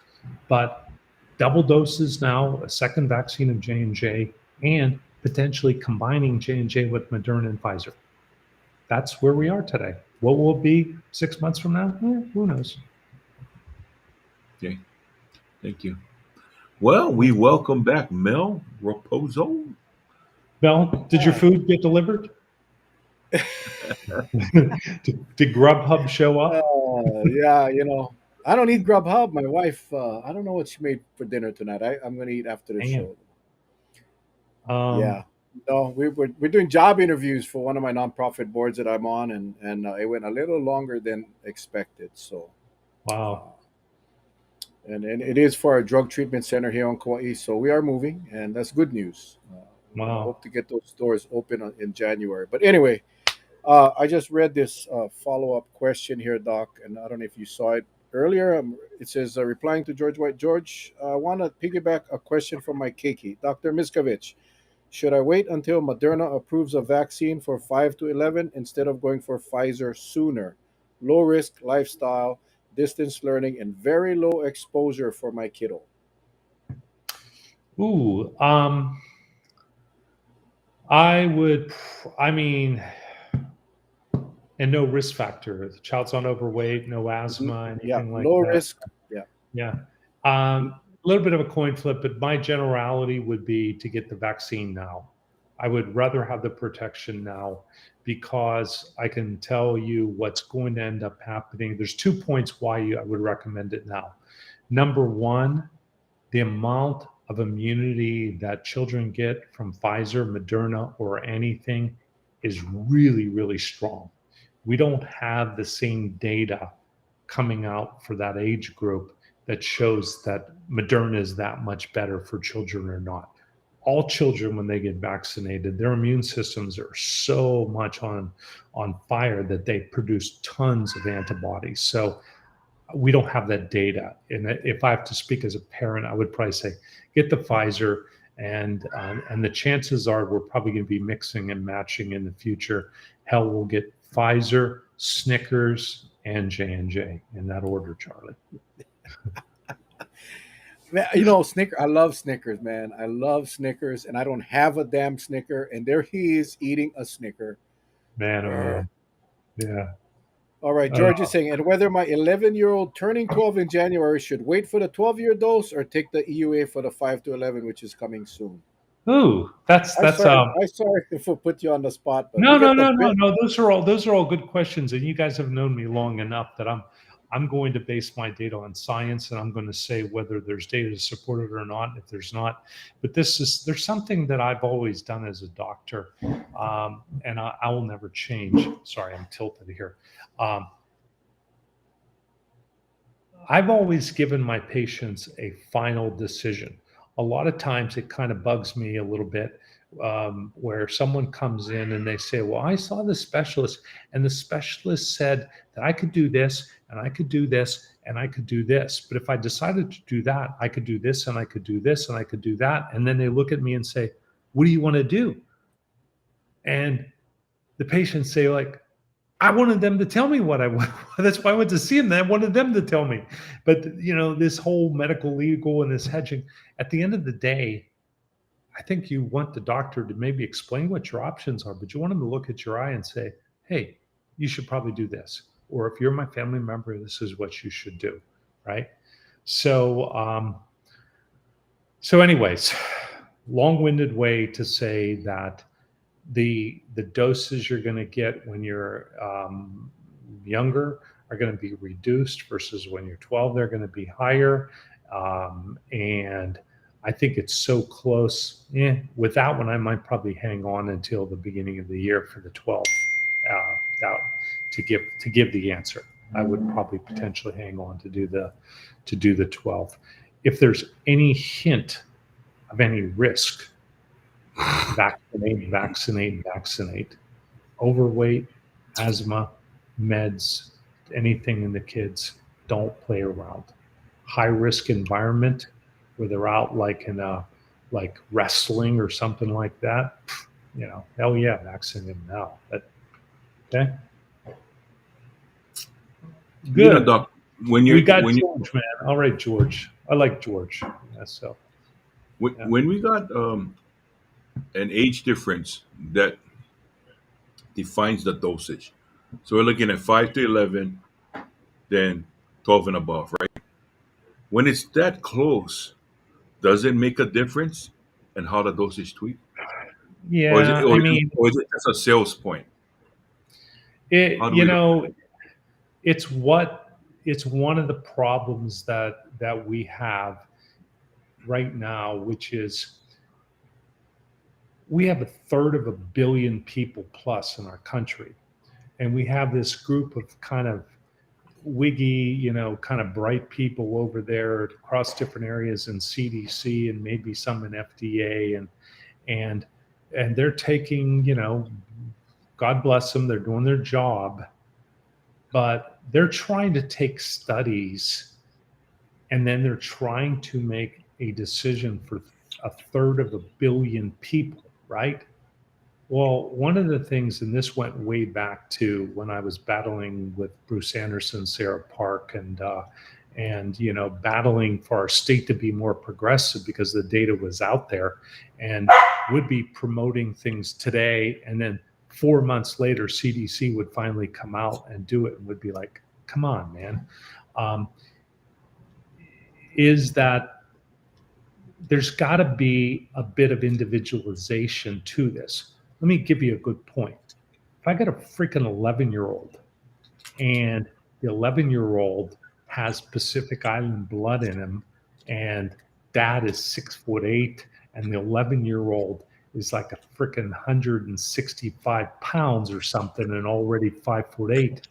Speaker 3: But double doses now, a second vaccine of J&J, and potentially combining J&J with Moderna and Pfizer. That's where we are today. What will it be 6 months from now? Who knows?
Speaker 2: Okay, thank you. Well, we welcome back Mel Raposo.
Speaker 3: Mel, did your food get delivered? did Grubhub show up?
Speaker 1: Yeah, I don't eat Grubhub. My wife, I don't know what she made for dinner tonight. I'm going to eat after the show. Yeah. No, we're doing job interviews for one of my nonprofit boards that I'm on, and it went a little longer than expected. So,
Speaker 3: wow.
Speaker 1: And it is for our drug treatment center here on Kauai. So we are moving, and that's good news.
Speaker 3: Wow.
Speaker 1: I hope to get those doors open in January. But anyway, I just read this follow-up question here, Doc, and I don't know if you saw it earlier. It says, replying to George White. George, I want to piggyback a question from my Keiki. Dr. Miscovich, should I wait until Moderna approves a vaccine for 5 to 11 instead of going for Pfizer sooner? Low risk lifestyle, distance learning, and very low exposure for my kiddo.
Speaker 3: Ooh, and no risk factor. The child's not overweight, no asthma, anything like
Speaker 1: low
Speaker 3: that.
Speaker 1: risk. Yeah.
Speaker 3: Yeah. A little bit of a coin flip, but my generality would be to get the vaccine now. I would rather have the protection now because I can tell you what's going to end up happening. There's 2 points why I would recommend it now. Number one, the amount of immunity that children get from Pfizer, Moderna, or anything is really, really strong. We don't have the same data coming out for that age group that shows that Moderna is that much better for children or not. All children, when they get vaccinated, their immune systems are so much on fire that they produce tons of antibodies. So we don't have that data. And if I have to speak as a parent, I would probably say get the Pfizer, and the chances are we're probably going to be mixing and matching in the future. Hell, we'll get Pfizer, Snickers, and J&J in that order, Charlie.
Speaker 1: You know, Snicker. I love Snickers, man. I love Snickers, and I don't have a damn Snicker. And there he is eating a Snicker.
Speaker 3: Man, oh man. Yeah.
Speaker 1: All right, George is saying, and whether my 11-year-old turning 12 in January should wait for the 12-year dose or take the EUA for the 5 to 11, which is coming soon.
Speaker 3: Ooh, that's
Speaker 1: I'm sorry if I put you on the spot, but
Speaker 3: no. Those are all good questions, and you guys have known me long enough that I'm going to base my data on science, and I'm going to say whether there's data to support it or not. If there's not, but there's something that I've always done as a doctor, and I will never change. Sorry, I'm tilted here. I've always given my patients a final decision. A lot of times it kind of bugs me a little bit where someone comes in and they say, well, I saw the specialist and the specialist said that I could do this and I could do this and I could do this. But if I decided to do that, I could do this and I could do this and I could do that. And then they look at me and say, what do you want to do? And the patients say, like, I wanted them to tell me what I want. That's why I went to see them. I wanted them to tell me. But, you know, this whole medical legal and this hedging, at the end of the day, I think you want the doctor to maybe explain what your options are, but you want them to look at your eye and say, hey, you should probably do this. Or if you're my family member, this is what you should do, right? So, anyways, long-winded way to say that the doses you're going to get when you're younger are going to be reduced versus when you're 12, they're going to be higher. And I think it's so close. With that one, I might probably hang on until the beginning of the year for the 12 to give the answer. I would probably potentially hang on to do the 12. If there's any hint of any risk, vaccinate. Overweight, asthma, meds, anything in the kids, don't play around. High risk environment where they're out like in a like wrestling or something like that, you know, hell yeah, vaccinate them now. But okay. Good.
Speaker 2: You know, Doc,
Speaker 3: we got George, man. All right, George. I like George. Yeah, so
Speaker 2: when we got an age difference that defines the dosage. So we're looking at 5 to 11, then 12 and above, right? When it's that close, does it make a difference in how the dosage tweak?
Speaker 3: Yeah,
Speaker 2: or is it just a sales point?
Speaker 3: It's one of the problems that we have right now, which is we have 1/3 of a billion people plus in our country. And we have this group of kind of wiggy, kind of bright people over there across different areas in CDC and maybe some in FDA. And they're taking, God bless them, they're doing their job, but they're trying to take studies and then they're trying to make a decision for 1/3 of a billion people. Right? Well, one of the things, and this went way back to when I was battling with Bruce Anderson, Sarah Park, and battling for our state to be more progressive because the data was out there and would be promoting things today. And then 4 months later, CDC would finally come out and do it and would be like, come on, man. is that there's got to be a bit of individualization to this. Let me give you a good point. If I got a freaking 11-year-old and the 11-year-old has Pacific Island blood in him, and dad is 6'8", and the 11-year-old is like a freaking 165 pounds or something and already 5'8",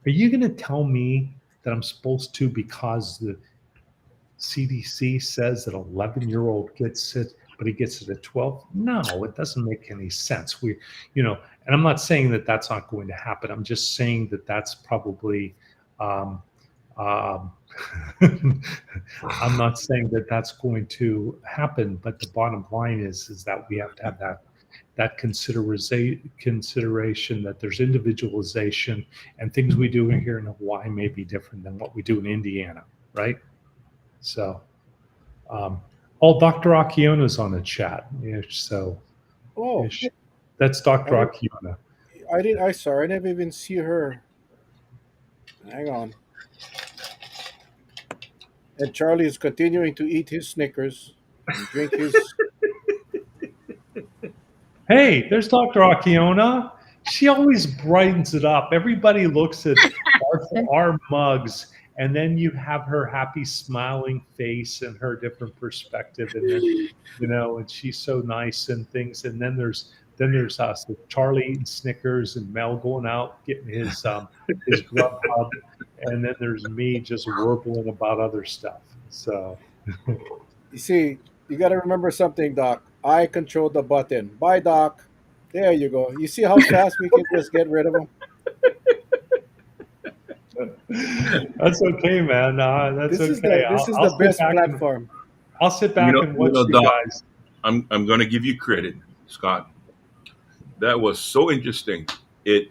Speaker 3: are you going to tell me that I'm supposed to, because the CDC says that 11-year-old gets it, but he gets it at 12? No, it doesn't make any sense. And I'm not saying that that's not going to happen. I'm just saying that that's probably, um, um, I'm not saying that that's going to happen, but the bottom line is that we have to have that consideration that there's individualization, and things we do here in Hawaii may be different than what we do in Indiana, right? So, Dr. Akiona's on the chat. Yeah, so, that's Dr. Akiona.
Speaker 1: I never even see her. Hang on. And Charlie is continuing to eat his Snickers and drink his.
Speaker 3: Hey, there's Dr. Akiona. She always brightens it up. Everybody looks at our mugs, and then you have her happy, smiling face and her different perspective, and then and she's so nice and things. And then there's us, with Charlie eating Snickers and Mel going out getting his Grubhub, and then there's me just warbling about other stuff. So,
Speaker 1: You see, you got to remember something, Doc. I control the button. Bye, Doc. There you go. You see how fast we can just get rid of them?
Speaker 3: That's okay, man. That's okay.
Speaker 1: This is the best platform.
Speaker 3: I'll sit back and watch you
Speaker 2: Doc,
Speaker 3: guys.
Speaker 2: I'm going to give you credit, Scott. That was so interesting. It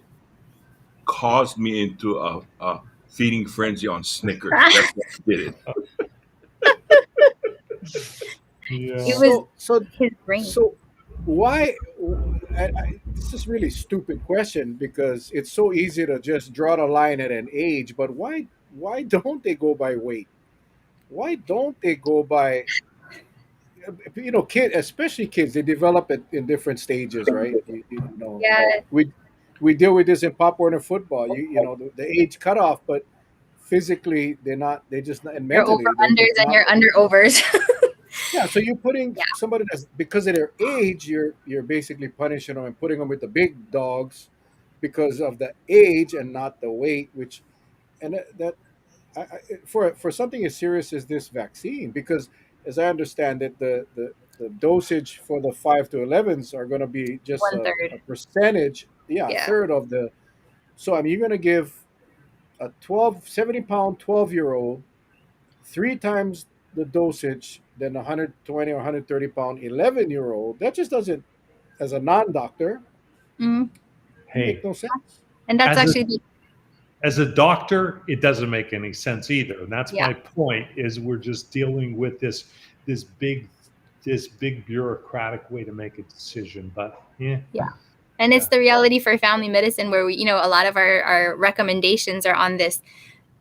Speaker 2: caused me into a feeding frenzy on Snickers. That's what did it.
Speaker 3: Yeah.
Speaker 4: It was his brain.
Speaker 1: So why? This is really stupid question, because it's so easy to just draw the line at an age. But why don't they go by weight? Why don't they go by? Especially kids, they develop it in different stages, right?
Speaker 4: Yeah.
Speaker 1: We deal with this in Pop Warner football. The age cutoff, but physically they're not. They just and
Speaker 4: You're
Speaker 1: mentally
Speaker 4: over
Speaker 1: they're
Speaker 4: unders
Speaker 1: just
Speaker 4: and
Speaker 1: not.
Speaker 4: you're under overs.
Speaker 1: Yeah, so you're putting somebody that's, because of their age, you're basically punishing them and putting them with the big dogs because of the age and not the weight. For something as serious as this vaccine, because as I understand it, the dosage for the 5 to 11s are going to be just a percentage, a third of the. So I mean, you're going to give a 70-pound 12-year-old 3 times the dosage than a 120 or 130-pound 11-year-old. That just doesn't, as a non-doctor, make no sense.
Speaker 4: And that's actually
Speaker 3: as a doctor, it doesn't make any sense either. And that's my point, is we're just dealing with this big bureaucratic way to make a decision. But
Speaker 4: and it's the reality for family medicine, where we, a lot of our recommendations are on this.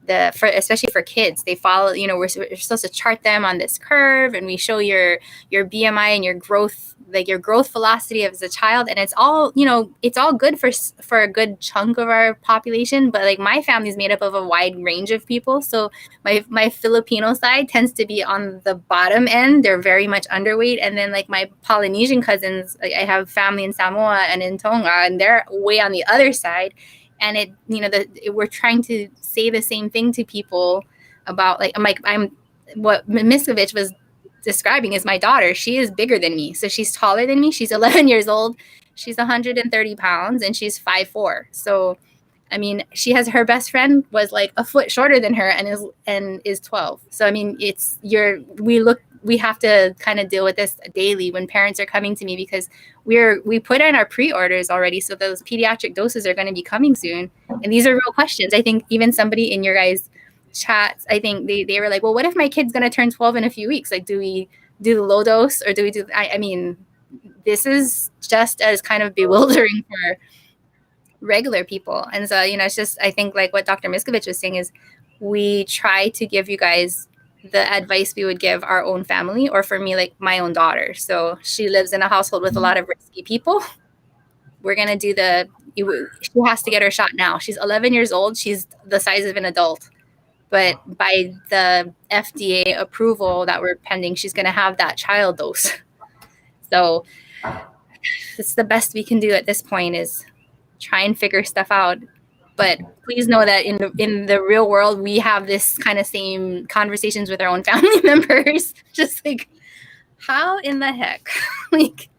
Speaker 4: Especially for kids, they follow, we're supposed to chart them on this curve, and we show your BMI and your growth velocity as a child, and it's all good for a good chunk of our population. But like, my family is made up of a wide range of people, so my Filipino side tends to be on the bottom end. They're very much underweight, and then like my Polynesian cousins, like I have family in Samoa and in Tonga, and they're way on the other side. And we're trying to say the same thing to people about, what Miscovich was describing is my daughter. She is bigger than me. So she's taller than me. She's 11 years old. She's 130 pounds and she's 5'4". So, I mean, her best friend was like a foot shorter than her and is 12. So, I mean, we have to kind of deal with this daily when parents are coming to me, because we put in our pre-orders already. So those pediatric doses are going to be coming soon. And these are real questions. I think even somebody in your guys' chats, I think they were like, well, what if my kid's going to turn 12 in a few weeks? Like, do we do the low dose, or do we do, I mean, this is just as kind of bewildering for regular people. And so, it's just, I think like what Dr. Miscovich was saying is, we try to give you guys the advice we would give our own family, or for me, like my own daughter. So she lives in a household with a lot of risky people. We're going to do she has to get her shot now. She's 11 years old. She's the size of an adult. But by the FDA approval that we're pending, she's going to have that child dose. So it's the best we can do at this point is try and figure stuff out. But please know that in the real world, we have this kind of same conversations with our own family members. Just like, how in the heck? Like,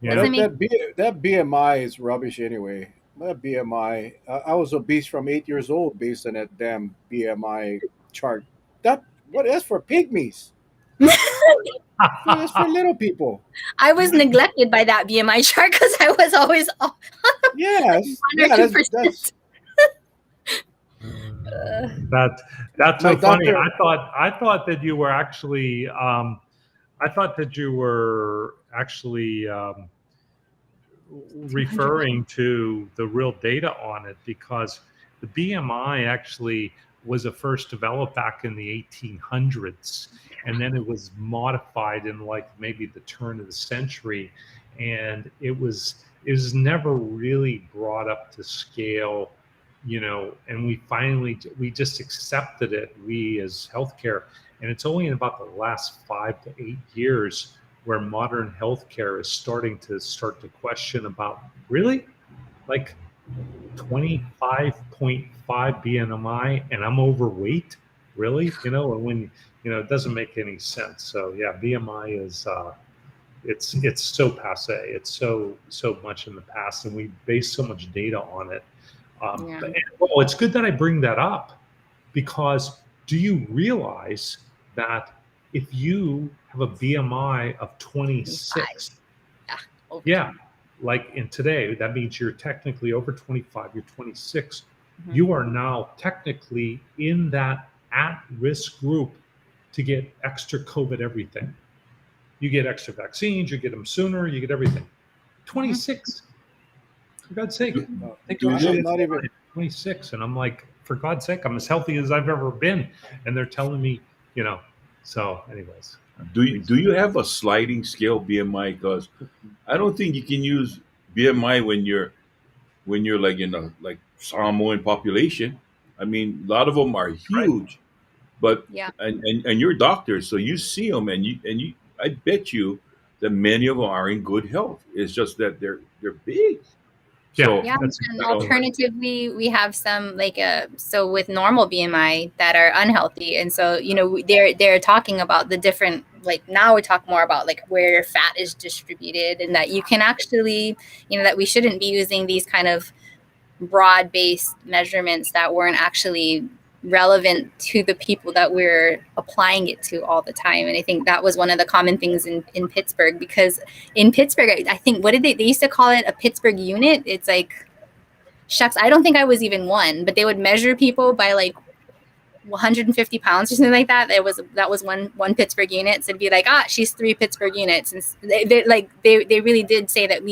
Speaker 3: Yeah.
Speaker 1: That BMI is rubbish anyway. That BMI, I was obese from 8 years old based on that damn BMI chart. That's for pygmies. That's for little people.
Speaker 4: I was neglected by that BMI chart because I was always
Speaker 1: Yes, that's
Speaker 3: That's
Speaker 1: My
Speaker 3: so funny.
Speaker 1: doctor-
Speaker 3: I thought that you were actually referring to the real data on it, because the BMI actually was first developed back in the 1800s, and then it was modified in like maybe the turn of the century, and it was never really brought up to scale, and we just accepted it, we as healthcare, and it's only in about the last 5 to 8 years where modern healthcare is starting to question about, really, like 25.5 BMI and I'm overweight, really, and when it doesn't make any sense. So yeah, BMI is it's so passe, it's so much in the past, and we base so much data on it. It's good that I bring that up, because do you realize that if you have a BMI of 26, like in today, that means you're technically over 25, you're 26, you are now technically in that at-risk group to get extra COVID everything. You get extra vaccines, you get them sooner, you get everything. 26. For God's sake,
Speaker 1: not even
Speaker 3: 26, and I'm like, for God's sake, I'm as healthy as I've ever been, and they're telling me, So, anyways,
Speaker 2: Do you have a sliding scale BMI? Because I don't think you can use BMI when you're like in a like Samoan population. I mean, a lot of them are huge, but and you're doctors, so you see them, and you I bet you that many of them are in good health. It's just that they're big. So,
Speaker 4: and alternatively, we have some so with normal BMI that are unhealthy, and so they're talking about the different, like, now we talk more about like where fat is distributed, and that you can actually that we shouldn't be using these kind of broad-based measurements that weren't actually relevant to the people that we're applying it to all the time. And I think that was one of the common things in Pittsburgh, because in Pittsburgh, I think, what did they used to call it, a Pittsburgh unit? It's like, shucks, I don't think I was even one, but they would measure people by like 150 pounds or something like that. That was one Pittsburgh unit. So it'd be like, she's 3 Pittsburgh units. And they really did say that,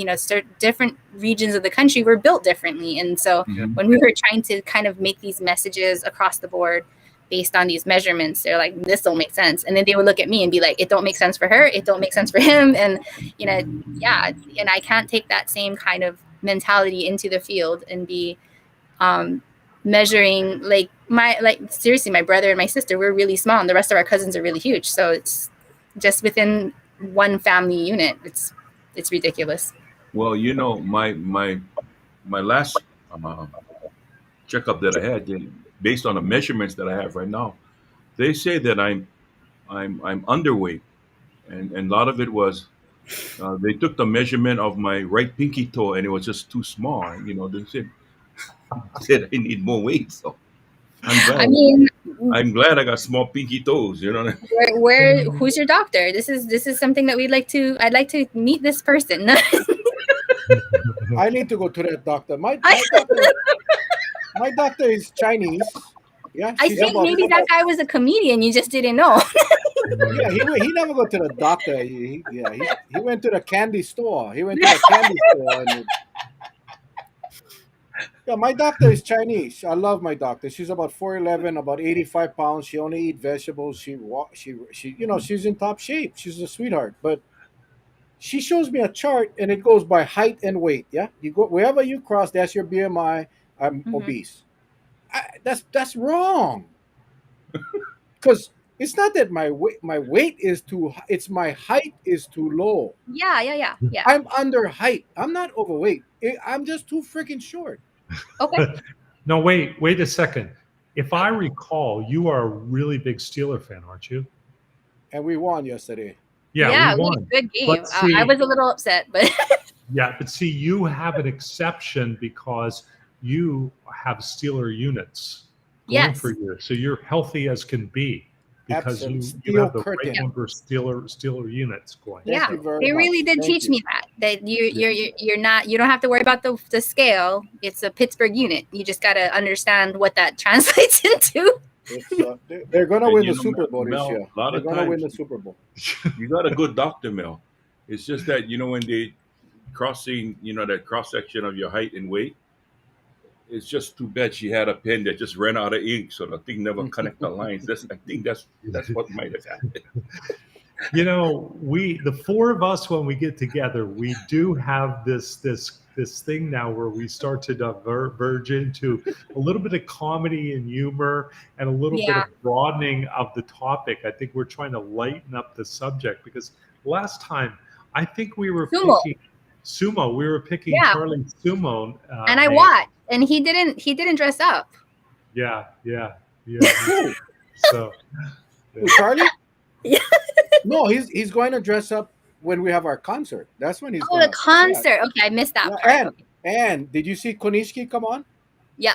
Speaker 4: different regions of the country were built differently. And so when we were trying to kind of make these messages across the board based on these measurements, they're like, this don't make sense. And then they would look at me and be like, it don't make sense for her, it don't make sense for him. And and I can't take that same kind of mentality into the field and be measuring seriously, my brother and my sister, we're really small, and the rest of our cousins are really huge. So it's just within one family unit. It's ridiculous.
Speaker 2: Well, my last checkup that I had, based on the measurements that I have right now, they say that I'm underweight, and a lot of it was they took the measurement of my right pinky toe, and it was just too small. They said I need more weight. So I'm glad I got small pinky toes.
Speaker 4: Who's your doctor? This is something that I'd like to meet this person.
Speaker 1: I need to go to that doctor. My doctor is Chinese. Yeah,
Speaker 4: I think maybe that guy was a comedian. You just didn't know.
Speaker 1: Yeah, he never go to the doctor. He went to the candy store. He went to the candy store. Yeah, my doctor is Chinese. I love my doctor. She's about 4'11", about 85 pounds. She only eat vegetables. She she's in top shape. She's a sweetheart. But she shows me a chart and it goes by height and weight. Yeah, you go wherever you cross, that's your BMI. I'm
Speaker 4: Hmm.
Speaker 1: obese. That's wrong. Because it's not that my weight is too. It's my height is too low.
Speaker 4: Yeah, yeah, yeah, yeah.
Speaker 1: I'm under height. I'm not overweight. I'm just too freaking short.
Speaker 4: Okay.
Speaker 3: No, wait a second. If I recall, you are a really big Steeler fan, aren't you?
Speaker 1: And we won yesterday.
Speaker 3: Yeah, we
Speaker 4: Yeah, we had
Speaker 3: won.
Speaker 4: a good game.
Speaker 3: But see,
Speaker 4: I was a little upset, but
Speaker 3: you have an exception because you have Steeler units going
Speaker 4: yes.
Speaker 3: for you, so you're healthy as can be because
Speaker 1: Absolutely.
Speaker 3: you
Speaker 1: Steel
Speaker 3: have the right
Speaker 1: curtain.
Speaker 3: number of Steeler units going.
Speaker 1: Thank
Speaker 4: Yeah,
Speaker 1: you very
Speaker 4: they really
Speaker 1: much.
Speaker 4: did
Speaker 1: Thank
Speaker 4: teach
Speaker 1: you.
Speaker 4: me that you're not, you don't have to worry about the scale. It's a Pittsburgh unit. You just got to understand what that translates into.
Speaker 1: They're going to
Speaker 2: And
Speaker 1: win
Speaker 2: you
Speaker 1: the
Speaker 2: know,
Speaker 1: Super Bowl this
Speaker 2: Mel,
Speaker 1: year.
Speaker 2: a lot
Speaker 1: They're
Speaker 2: of
Speaker 1: going to win
Speaker 2: times
Speaker 1: the Super Bowl.
Speaker 2: you got a good doctor, Mel. It's just that when they crossing, that cross section of your height and weight. It's just too bad she had a pen that just ran out of ink, so the thing never connect the lines. I think that's what might have happened.
Speaker 3: The four of us, when we get together, we do have this thing now where we start to diverge into a little bit of comedy and humor and a little bit
Speaker 4: Yeah.
Speaker 3: of broadening of the topic. I think we're trying to lighten up the subject because last time I think we were
Speaker 4: Sumo.
Speaker 3: picking sumo. We were picking
Speaker 4: Yeah.
Speaker 3: Charlie Sumo,
Speaker 4: And I
Speaker 3: name.
Speaker 4: watched, and he didn't dress up.
Speaker 3: Yeah.
Speaker 1: Who?
Speaker 3: So
Speaker 1: Who, Charlie?
Speaker 4: Yeah.
Speaker 1: No, he's going to dress up when we have our concert. That's when he's
Speaker 4: Oh,
Speaker 1: going
Speaker 4: the concert. Okay, I missed that
Speaker 1: Yeah,
Speaker 4: part.
Speaker 1: and did you see Konishki come on?
Speaker 4: Yeah.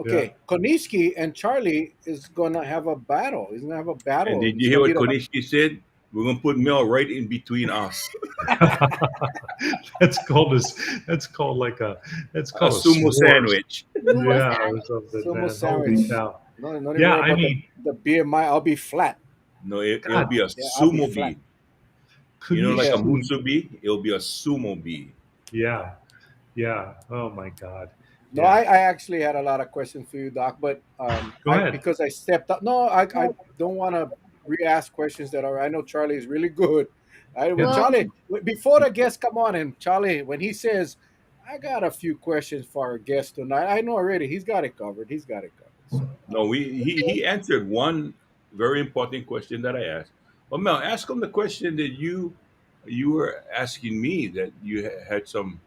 Speaker 1: Okay, Konishki and Charlie is going to have a battle. He's going to have a battle.
Speaker 2: And did
Speaker 1: It's
Speaker 2: you hear
Speaker 1: gonna
Speaker 2: what
Speaker 1: be
Speaker 2: Konishki said? We're gonna put Mel right in between us.
Speaker 3: that's called like a
Speaker 2: A
Speaker 3: s'mores.
Speaker 2: sumo sandwich.
Speaker 4: Sumo
Speaker 3: Yeah,
Speaker 4: sandwich.
Speaker 3: or something,
Speaker 1: Sumo
Speaker 3: man. Holy
Speaker 1: sandwich.
Speaker 3: cow.
Speaker 1: No, not even
Speaker 3: Yeah,
Speaker 1: worry
Speaker 3: I
Speaker 1: about
Speaker 3: mean,
Speaker 1: the BMI. I'll be flat.
Speaker 2: No, it'll
Speaker 3: God,
Speaker 2: be a
Speaker 1: Yeah, I'll be
Speaker 2: sumo
Speaker 1: flat.
Speaker 2: bee. Like a
Speaker 3: Kunishiki.
Speaker 2: mutsubi, it'll be a sumo bee.
Speaker 3: Yeah. Oh my God.
Speaker 1: No,
Speaker 3: Yeah.
Speaker 1: I actually had a lot of questions for you, Doc, but
Speaker 3: Go ahead.
Speaker 1: because I stepped up. No, I don't want to re-ask questions that are. I know Charlie is really good.
Speaker 4: Well-
Speaker 1: Charlie, before the guest come on, and Charlie, when he says, "I got a few questions for our guest tonight," I know already he's got it covered. He's got it covered. So,
Speaker 2: No, he answered one very important question that I asked. Well, Mel, ask him the question that you were asking me that you had some,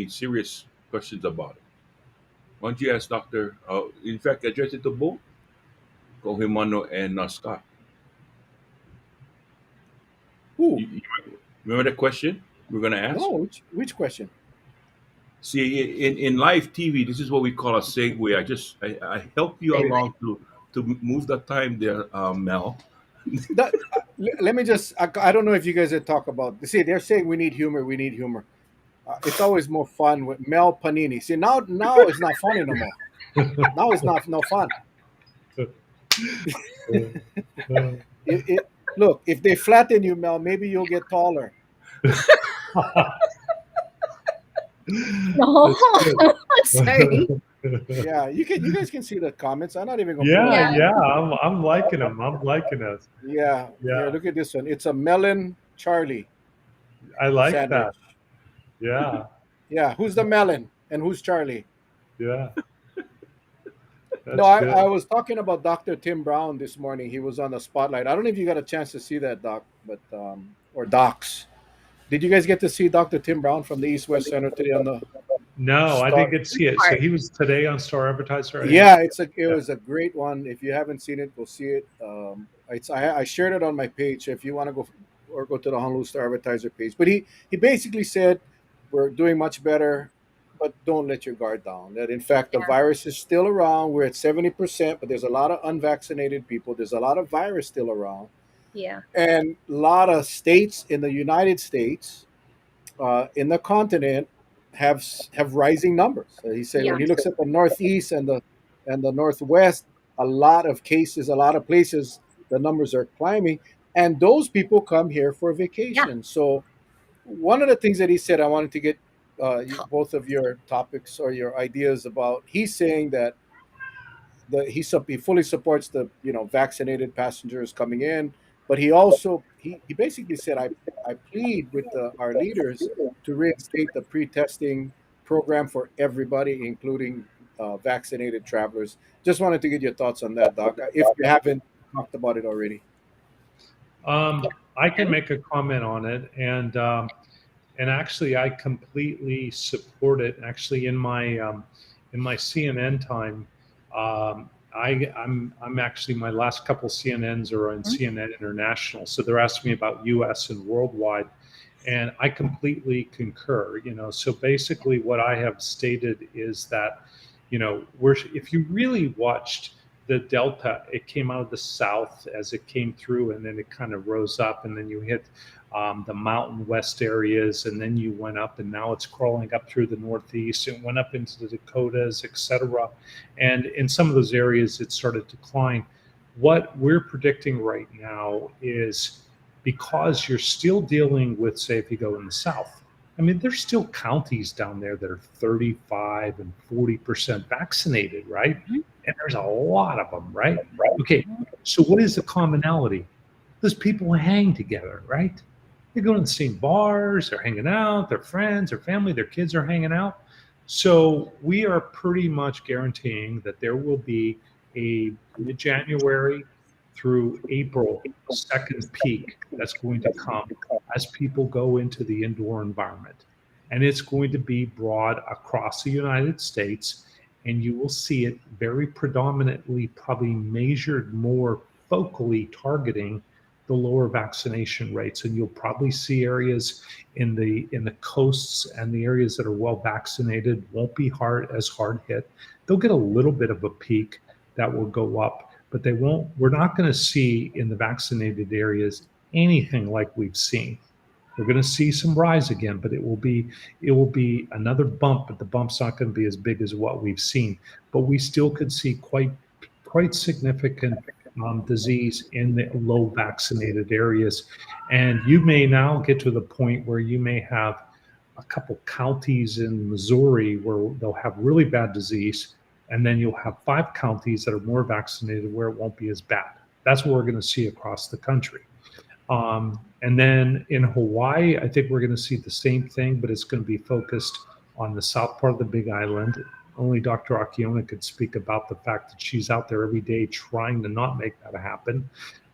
Speaker 2: serious questions about it. Why don't you ask Doctor? In fact, address it to both Kohimano and Scott.
Speaker 1: who?
Speaker 2: You remember the question we're going to ask?
Speaker 1: No, which question?
Speaker 2: See, in live TV, this is what we call a segue. I help you
Speaker 4: Segue.
Speaker 2: along to move the time there, Mel.
Speaker 1: Let me just. I don't know if you guys had talked about. See, they're saying we need humor. We need humor. It's always more fun with Mel Panini. See, now it's not funny no more. Now it's not no fun. Look, if they flatten you, Mel, maybe you'll get taller.
Speaker 4: No. Sorry.
Speaker 1: Yeah, you guys can see the comments. I'm not even gonna.
Speaker 3: Yeah. I'm liking them. I'm liking it.
Speaker 1: Yeah. Here, look at this one. It's a melon Charlie
Speaker 3: I like
Speaker 1: sandwich.
Speaker 3: that. Yeah.
Speaker 1: Yeah, who's the melon and who's Charlie?
Speaker 3: Yeah.
Speaker 1: No, I was talking about Dr. Tim Brown this morning. He was on the spotlight. I don't know if you got a chance to see that, Doc, but or Docs. Did you guys get to see Dr. Tim Brown from the East West Center today on the?
Speaker 3: No, I didn't get to see it. So he was today on Star Advertiser.
Speaker 1: Yeah, it was a great one. If you haven't seen it, go see it. I shared it on my page. If you want to go to the Honolulu Star Advertiser page. But he basically said we're doing much better, but don't let your guard down. That in fact the virus is still around. We're at 70%, but there's a lot of unvaccinated people. There's a lot of virus still around.
Speaker 4: Yeah.
Speaker 1: And a lot of states in the United States, in the continent, have rising numbers. So he said when he looks at the Northeast and the Northwest, a lot of cases, a lot of places, the numbers are climbing, and those people come here for vacation. So one of the things that he said I wanted to get both of your topics or your ideas about. He's saying that he fully supports the vaccinated passengers coming in, but he basically said I plead with our leaders to reinstate the pre-testing program for everybody, including vaccinated travelers. Just wanted to get your thoughts on that, Doc, if you haven't talked about it already.
Speaker 3: I can make a comment on it, and actually, I completely support it. Actually, in my CNN time, I'm actually my last couple CNNs are on CNN International, so they're asking me about U.S. and worldwide, and I completely concur. So basically, what I have stated is that, if you really watched the Delta, it came out of the south as it came through, and then it kind of rose up, and then you hit the mountain west areas, and then you went up, and now it's crawling up through the northeast. It went up into the Dakotas, etc. And in some of those areas, it started to decline. What we're predicting right now is, because you're still dealing with, say, if you go in the south, I mean, there's still counties down there that are 35 and 40% vaccinated, right? And there's a lot of them, right? Okay, so what is the commonality? Those people hang together, right? They go to the same bars, they're hanging out, their friends, their family, their kids are hanging out. So we are pretty much guaranteeing that there will be a mid-January through April second peak that's going to come as people go into the indoor environment. And it's going to be broad across the United States, and you will see it very predominantly, probably measured more focally targeting the lower vaccination rates. And you'll probably see areas in the coasts, and the areas that are well vaccinated won't be as hard hit. They'll get a little bit of a peak that will go up, but they won't. We're not going to see in the vaccinated areas anything like we've seen. We're going to see some rise again, but it will be another bump, but the bump's not going to be as big as what we've seen. But we still could see quite significant disease in the low vaccinated areas. And you may now get to the point where you may have a couple counties in Missouri where they'll have really bad disease, and then you'll have 5 counties that are more vaccinated where it won't be as bad. That's what we're going to see across the country. And then in Hawaii, I think we're going to see the same thing, but it's going to be focused on the south part of the Big Island. Only Dr. Akiona could speak about the fact that she's out there every day trying to not make that happen.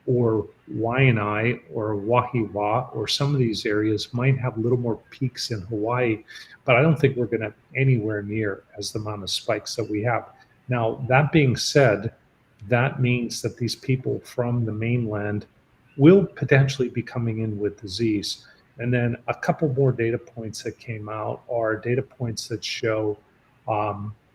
Speaker 3: Or Waianae or Wahiwa or some of these areas might have a little more peaks in Hawaii, but I don't think we're going to anywhere near as the amount of spikes that we have. Now, that being said, that means that these people from the mainland will potentially be coming in with disease. And then a couple more data points that came out are data points that show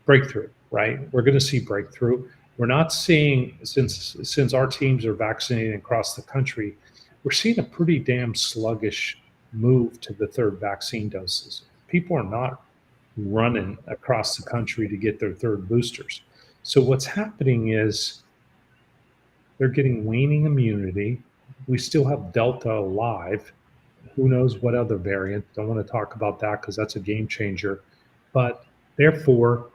Speaker 3: breakthrough, right? We're going to see breakthrough. We're not seeing, since our teams are vaccinating across the country, we're seeing a pretty damn sluggish move to the third vaccine doses. People are not running across the country to get their third boosters. So what's happening is they're getting waning immunity. We still have Delta alive. Who knows what other variant? Don't want to talk about that because that's a game changer. But therefore,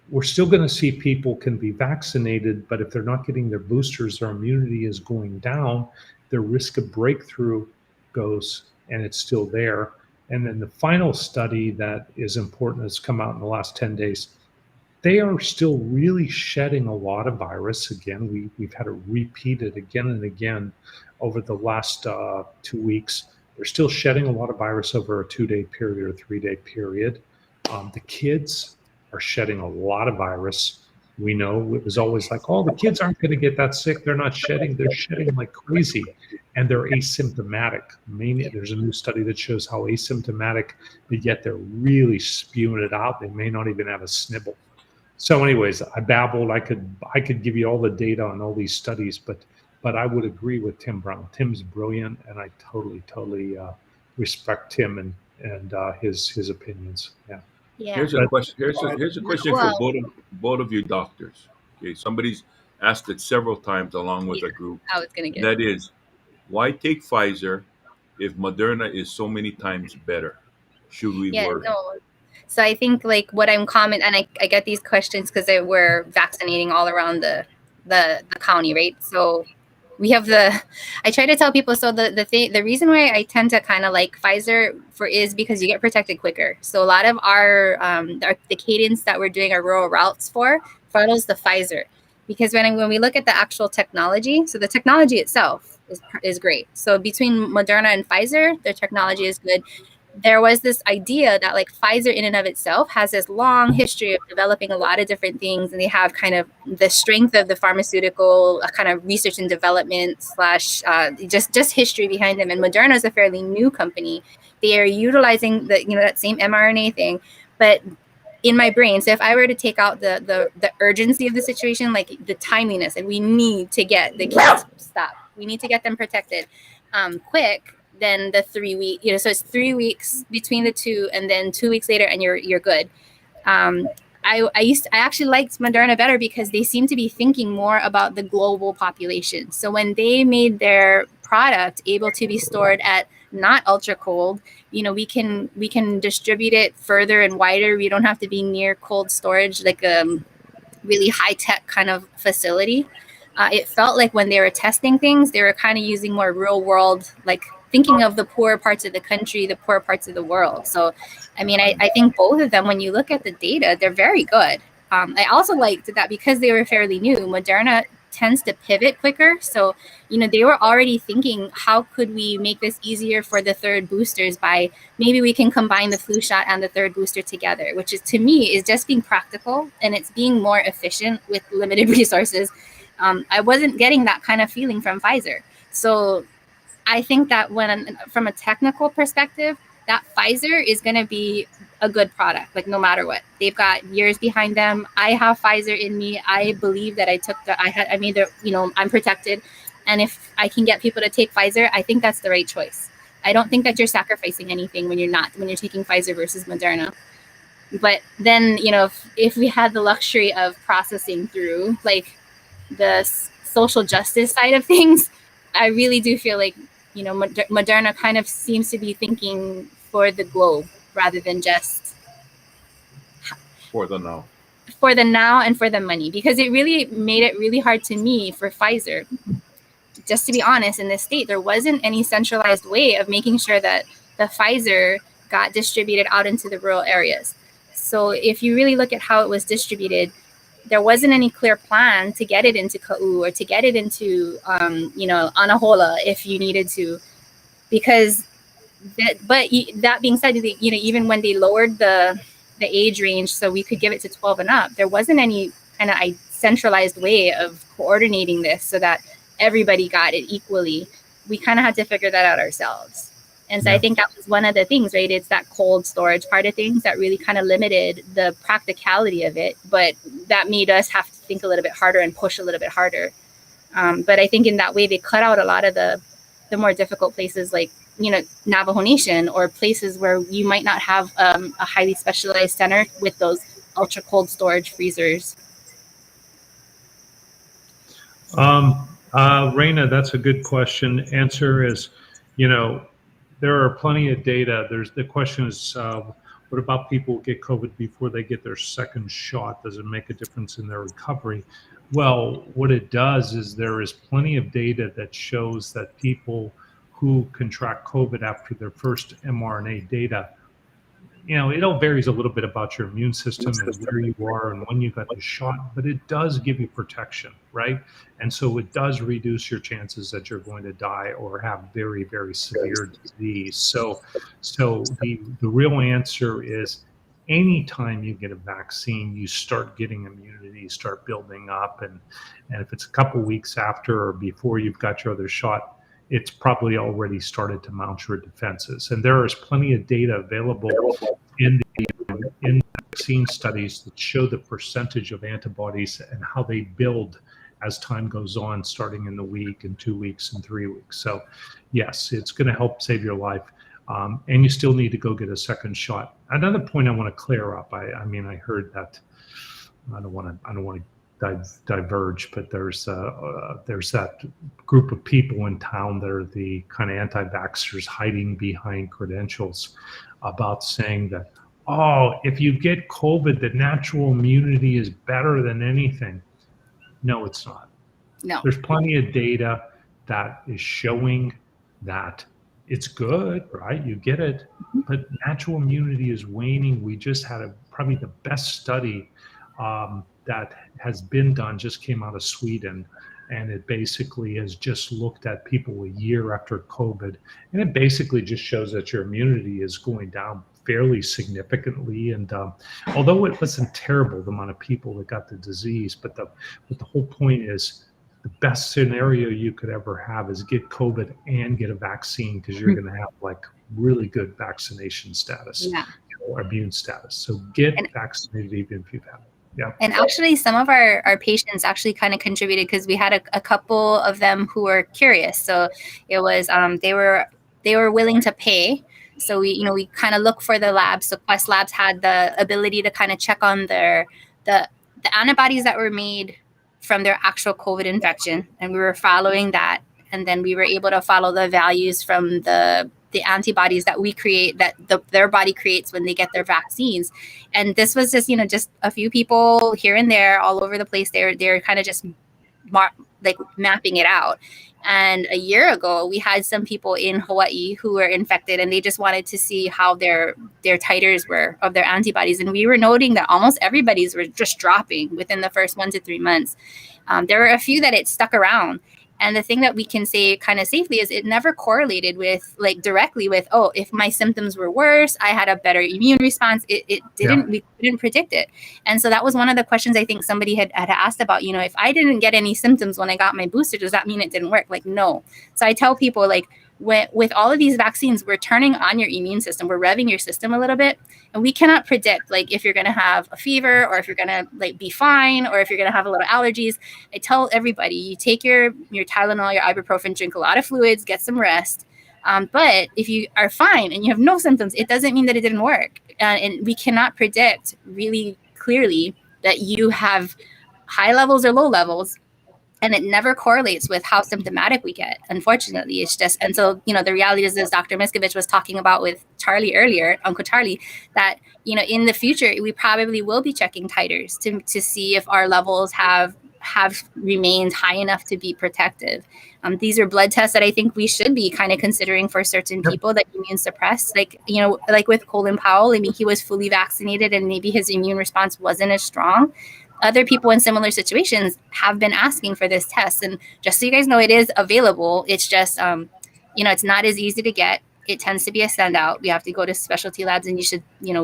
Speaker 3: we're still going to see people can be vaccinated, but if they're not getting their boosters, their immunity is going down, their risk of breakthrough goes, and it's still there. And then the final study that is important that's come out in the last 10 days, they are still really shedding a lot of virus. Again, we've had to repeat it again and again over the last 2 weeks. They're still shedding a lot of virus over a 2-day period or a 3-day period. The kids are shedding a lot of virus. We know it was always like, oh, the kids aren't going to get that sick. They're not shedding. They're shedding like crazy, and they're asymptomatic. There's a new study that shows how asymptomatic, but yet they're really spewing it out. They may not even have a snibble. So anyways, I babbled. I could give you all the data on all these studies, but I would agree with Tim Brown. Tim's brilliant, and I totally respect Tim and his opinions. Yeah.
Speaker 4: Yeah.
Speaker 2: Here's a question. Here's a question for
Speaker 4: Well,
Speaker 2: both of you doctors. Okay, somebody's asked it several times along with a group.
Speaker 4: I was gonna get.
Speaker 2: That is, why take Pfizer if Moderna is so many times better? should we
Speaker 4: Yeah,
Speaker 2: worry?
Speaker 4: no. So I think like what I'm comment, and I get these questions because we're vaccinating all around the county, right? So we have I try to tell people, so the reason why I tend to kind of like Pfizer is because you get protected quicker. So a lot of the cadence that we're doing our rural routes follows the Pfizer, because when we look at the actual technology, so the technology itself is great. So between Moderna and Pfizer, their technology is good. There was this idea that like Pfizer in and of itself has this long history of developing a lot of different things, and they have kind of the strength of the pharmaceutical kind of research and development slash just history behind them. And Moderna is a fairly new company. They are utilizing that same mRNA thing, but in my brain, so if I were to take out the urgency of the situation, like the timeliness, and we need to get the kids we need to get them protected quick, then the 3 week, so it's 3 weeks between the two, and then 2 weeks later, and you're good. I actually liked Moderna better because they seem to be thinking more about the global population. So when they made their product able to be stored at not ultra cold, we can distribute it further and wider. We don't have to be near cold storage, like a really high tech kind of facility. It felt like when they were testing things, they were kind of using more real world, like thinking of the poor parts of the country, the poor parts of the world. So, I mean, I think both of them, when you look at the data, they're very good. I also liked that because they were fairly new, Moderna tends to pivot quicker. So, they were already thinking, how could we make this easier for the third boosters by maybe we can combine the flu shot and the third booster together, which is, to me, is just being practical, and it's being more efficient with limited resources. I wasn't getting that kind of feeling from Pfizer. So I think that from a technical perspective, that Pfizer is going to be a good product, like no matter what. They've got years behind them. I have Pfizer in me. I believe that I'm protected. And if I can get people to take Pfizer, I think that's the right choice. I don't think that you're sacrificing anything when you're taking Pfizer versus Moderna. But then, if we had the luxury of processing through like the social justice side of things, I really do feel like, Moderna kind of seems to be thinking for the globe rather than just
Speaker 2: For the now.
Speaker 4: For the now and for the money, because it really made it really hard to me for Pfizer. Just to be honest, in this state, there wasn't any centralized way of making sure that the Pfizer got distributed out into the rural areas. So if you really look at how it was distributed, there wasn't any clear plan to get it into Ka'u or to get it into, Anahola if you needed to, because that being said, even when they lowered the age range so we could give it to 12 and up, there wasn't any kind of centralized way of coordinating this so that everybody got it equally. We kind of had to figure that out ourselves. And so I think that was one of the things, right? It's that cold storage part of things that really kind of limited the practicality of it, but that made us have to think a little bit harder and push a little bit harder. But I think in that way, they cut out a lot of the more difficult places, like, Navajo Nation, or places where you might not have a highly specialized center with those ultra cold storage freezers.
Speaker 3: Raina, that's a good question. Answer is, there are plenty of data. The question is, what about people who get COVID before they get their second shot? Does it make a difference in their recovery? Well, what it does is there is plenty of data that shows that people who contract COVID after their first mRNA data, it all varies a little bit about your immune system and where you are and when you got the shot, but it does give you protection, right? And so it does reduce your chances that you're going to die or have very, very severe disease. So the real answer is, anytime you get a vaccine, you start getting immunity, start building up. And if it's a couple weeks after or before you've got your other shot, it's probably already started to mount your defenses. And there is plenty of data available in the vaccine studies that show the percentage of antibodies and how they build as time goes on, starting in the week and 2 weeks and 3 weeks. So yes, it's going to help save your life. And you still need to go get a second shot. Another point I want to clear up. I heard that, I don't want to diverge, but there's that group of people in town that are the kind of anti-vaxxers hiding behind credentials. about saying that, oh, if you get COVID, the natural immunity is better than anything. No, it's not.
Speaker 4: No.
Speaker 3: There's plenty of data that is showing that it's good, right? You get it, but natural immunity is waning. We just had probably the best study that has been done, just came out of Sweden, and it basically has just looked at people a year after COVID, and it basically just shows that your immunity is going down fairly significantly. And although it wasn't terrible, the amount of people that got the disease, but the whole point is, the best scenario you could ever have is get COVID and get a vaccine, because you're going to have like really good vaccination status, or immune status. So get vaccinated even if you've had it. Yeah.
Speaker 4: And actually, some of our patients actually kind of contributed, because we had a couple of them who were curious. So it was they were willing to pay. So we kind of look for the labs. So Quest Labs had the ability to kind of check on the antibodies that were made from their actual COVID infection, and we were following that, and then we were able to follow the values from the antibodies that we create, that their body creates when they get their vaccines. And this was just just a few people here and there all over the place. They're kind of just mapping it out. And a year ago, we had some people in Hawaii who were infected, and they just wanted to see how their titers were of their antibodies. And we were noting that almost everybody's were just dropping within the first 1 to 3 months. There were a few that it stuck around. And the thing that we can say kind of safely is it never correlated with directly with, oh, if my symptoms were worse, I had a better immune response. It didn't, we couldn't predict it. And so that was one of the questions I think somebody had asked about, if I didn't get any symptoms when I got my booster, does that mean it didn't work? No. So I tell people with all of these vaccines, we're turning on your immune system. We're revving your system a little bit. And we cannot predict if you're going to have a fever, or if you're going to be fine, or if you're going to have a little allergies. I tell everybody, you take your Tylenol, your ibuprofen, drink a lot of fluids, get some rest. But if you are fine and you have no symptoms, it doesn't mean that it didn't work. And we cannot predict really clearly that you have high levels or low levels. And it never correlates with how symptomatic we get. Unfortunately, it's just, and so, the reality is, as Dr. Miscovich was talking about with Charlie earlier, Uncle Charlie, that, in the future, we probably will be checking titers to see if our levels have remained high enough to be protective. These are blood tests that I think we should be kind of considering for certain people that immune suppressed, like with Colin Powell. I mean, he was fully vaccinated and maybe his immune response wasn't as strong. Other people in similar situations have been asking for this test. And just so you guys know, it is available. It's just, it's not as easy to get. It tends to be a send out. We have to go to specialty labs, and we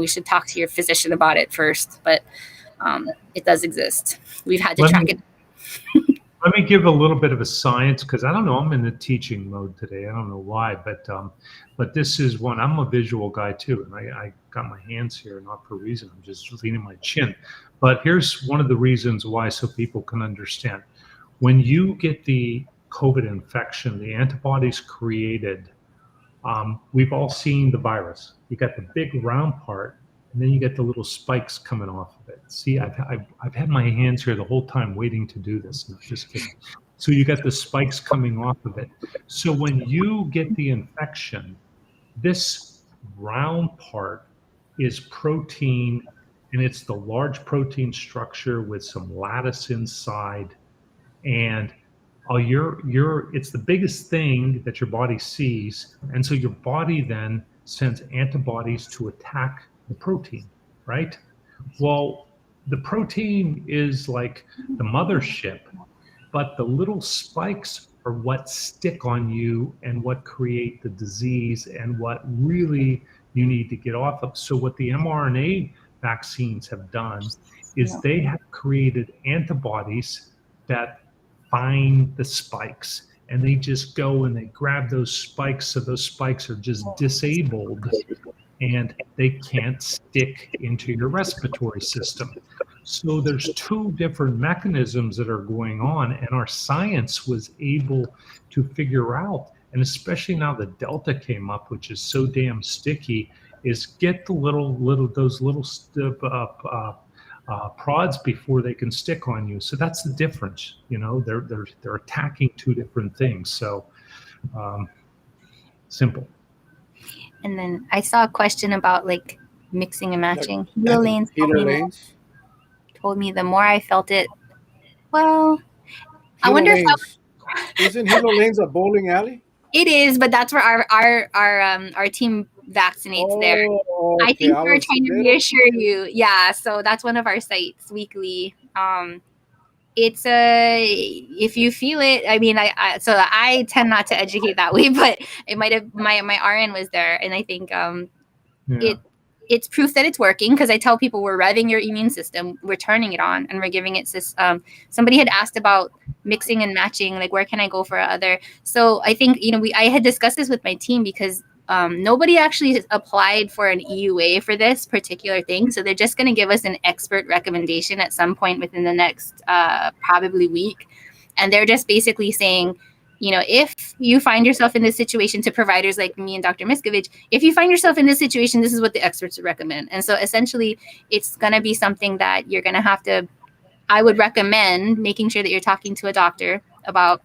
Speaker 4: should talk to your physician about it first. But it does exist. We've had to track it.
Speaker 3: Let me give a little bit of a science, because I don't know, I'm in the teaching mode today. I don't know why, but this is one. I'm a visual guy too, and I got my hands here not for a reason. I'm just leaning my chin. But here's one of the reasons why, so people can understand. When you get the COVID infection, the antibodies created, we've all seen the virus. You got the big round part, and then you get the little spikes coming off of it. See, I've had my hands here the whole time waiting to do this. No, just kidding. So you got the spikes coming off of it. So when you get the infection, this round part is protein, and it's the large protein structure with some lattice inside. And it's the biggest thing that your body sees. And so your body then sends antibodies to attack the protein, right? Well, the protein is like the mothership, but the little spikes are what stick on you and what create the disease and what really you need to get off of. So what the mRNA vaccines have done is they have created antibodies that find the spikes, and they just go and they grab those spikes, so those spikes are just disabled and they can't stick into your respiratory system. So there's two different mechanisms that are going on, and our science was able to figure out, and especially now the Delta came up, which is so damn sticky, is get the those little prods before they can stick on you. So that's the difference. They're attacking two different things. So simple.
Speaker 4: And then I saw a question about like mixing and
Speaker 1: Like
Speaker 4: matching. Hilo lanes
Speaker 1: healer lanes.
Speaker 4: told me the more I felt it. Well, I
Speaker 1: Hilo
Speaker 4: wonder if
Speaker 1: lanes. Isn't Hilo lanes a bowling alley?
Speaker 4: it is, but that's where our team vaccinates there.
Speaker 1: Oh,
Speaker 4: I
Speaker 1: okay.
Speaker 4: think
Speaker 1: I
Speaker 4: we're
Speaker 1: was a
Speaker 4: trying to
Speaker 1: little
Speaker 4: reassure
Speaker 1: confused.
Speaker 4: you. Yeah, so that's one of our sites weekly. It's a if you feel it. I mean, I tend not to educate that way, but it might have my RN was there, and I think
Speaker 3: Yeah.
Speaker 4: it's proof that it's working because I tell people we're revving your immune system, we're turning it on, and we're giving it. Somebody had asked about mixing and matching, like where can I go for other? So I think I had discussed this with my team because nobody actually applied for an EUA for this particular thing, so they're just going to give us an expert recommendation at some point within the next probably week, and they're just basically saying, if you find yourself in this situation, to providers like me and Dr. Miscovich, if you find yourself in this situation, this is what the experts would recommend. And so essentially, it's going to be something that you're going to have to, I would recommend making sure that you're talking to a doctor about.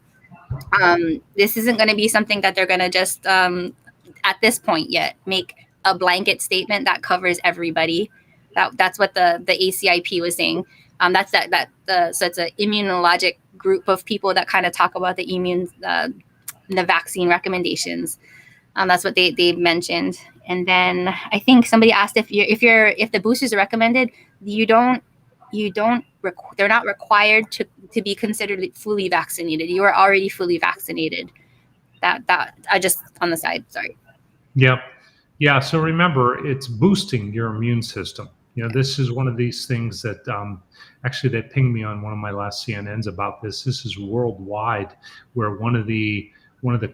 Speaker 4: This isn't going to be something that they're going to just, at this point yet, make a blanket statement that covers everybody. That's what the ACIP was saying. So it's an immunologic group of people that kind of talk about the vaccine recommendations. That's what they mentioned. And then I think somebody asked if the boosters are recommended, they're not required to be considered fully vaccinated. You are already fully vaccinated. That I just on the side. Sorry.
Speaker 3: Yep. Yeah. So remember, it's boosting your immune system. This is one of these things that actually they pinged me on one of my last CNNs about this. This is worldwide, where one of the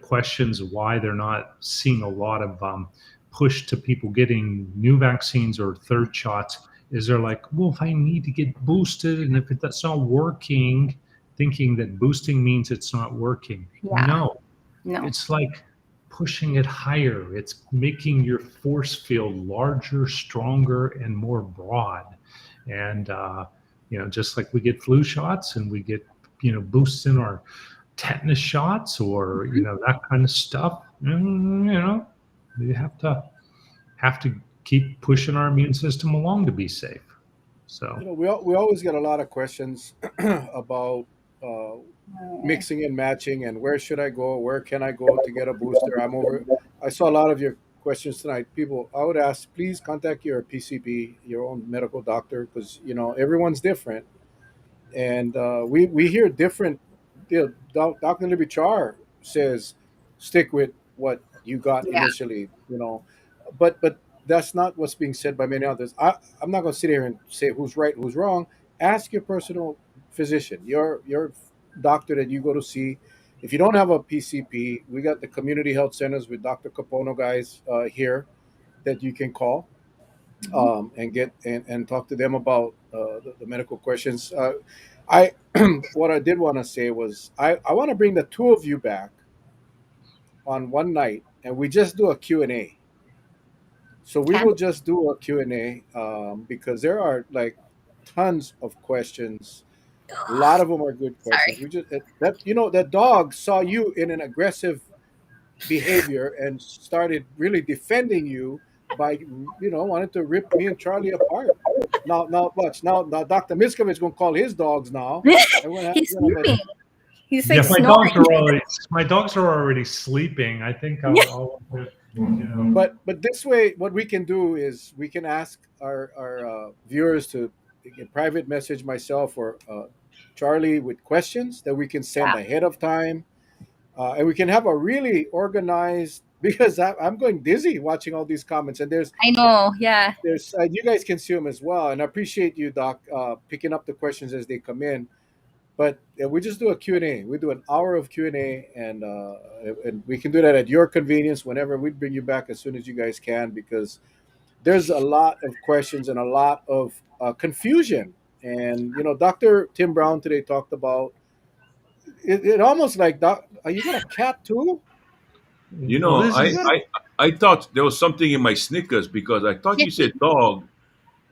Speaker 3: questions why they're not seeing a lot of push to people getting new vaccines or third shots is they're like, well, if I need to get boosted, and if that's not working, thinking that boosting means it's not working.
Speaker 4: Yeah.
Speaker 3: No.
Speaker 4: No.
Speaker 3: It's like pushing it higher. It's making your force field larger, stronger, and more broad. And just like we get flu shots and we get boosts in our tetanus shots or that kind of stuff. We have to keep pushing our immune system along to be safe. So
Speaker 1: We always get a lot of questions about mixing and matching and where should I go, where can I go to get a booster. I saw a lot of your questions tonight. People, I would ask, please contact your PCP, your own medical doctor, because everyone's different, and we hear different. Dr. Libby Char says stick with what you got
Speaker 4: Yeah.
Speaker 1: initially, but that's not what's being said by many others. I'm not going to sit here and say who's right, who's wrong. Ask your personal physician, your doctor that you go to see. If you don't have a PCP, we got the community health centers with Dr. Capono guys here that you can call and get and talk to them about the medical questions. I what I did want to say was I want to bring the two of you back on one night and we just do a Q&A. So we
Speaker 4: Okay.
Speaker 1: will just do a Q&A because there are like tons of questions. A lot of them are good questions.
Speaker 4: Sorry.
Speaker 1: We just that dog saw you in an aggressive behavior and started really defending you by wanting to rip me and Charlie apart. Now watch. Now Dr. Miscovich is gonna call his dogs now. And we're gonna have,
Speaker 4: He's sleeping. He's like
Speaker 3: yeah,
Speaker 4: snoring.
Speaker 3: my dogs are already sleeping. I think I'll
Speaker 1: But this way, what we can do is we can ask our viewers to private message myself or Charlie with questions that we can send
Speaker 4: Yeah.
Speaker 1: ahead of time, and we can have a really organized. Because I'm going dizzy watching all these comments, and
Speaker 4: I know. Yeah.
Speaker 1: there's you guys can see them as well, and I appreciate you, Doc, picking up the questions as they come in. But we just do a Q&A. We do an hour of Q&A, and we can do that at your convenience whenever. We bring you back as soon as you guys can, because there's a lot of questions and a lot of confusion. And Dr. Tim Brown today talked about it almost like, Doc, are you got a cat too?
Speaker 3: Well, this
Speaker 2: I,
Speaker 3: is
Speaker 2: I I thought there was something in my Snickers because I thought you said dog,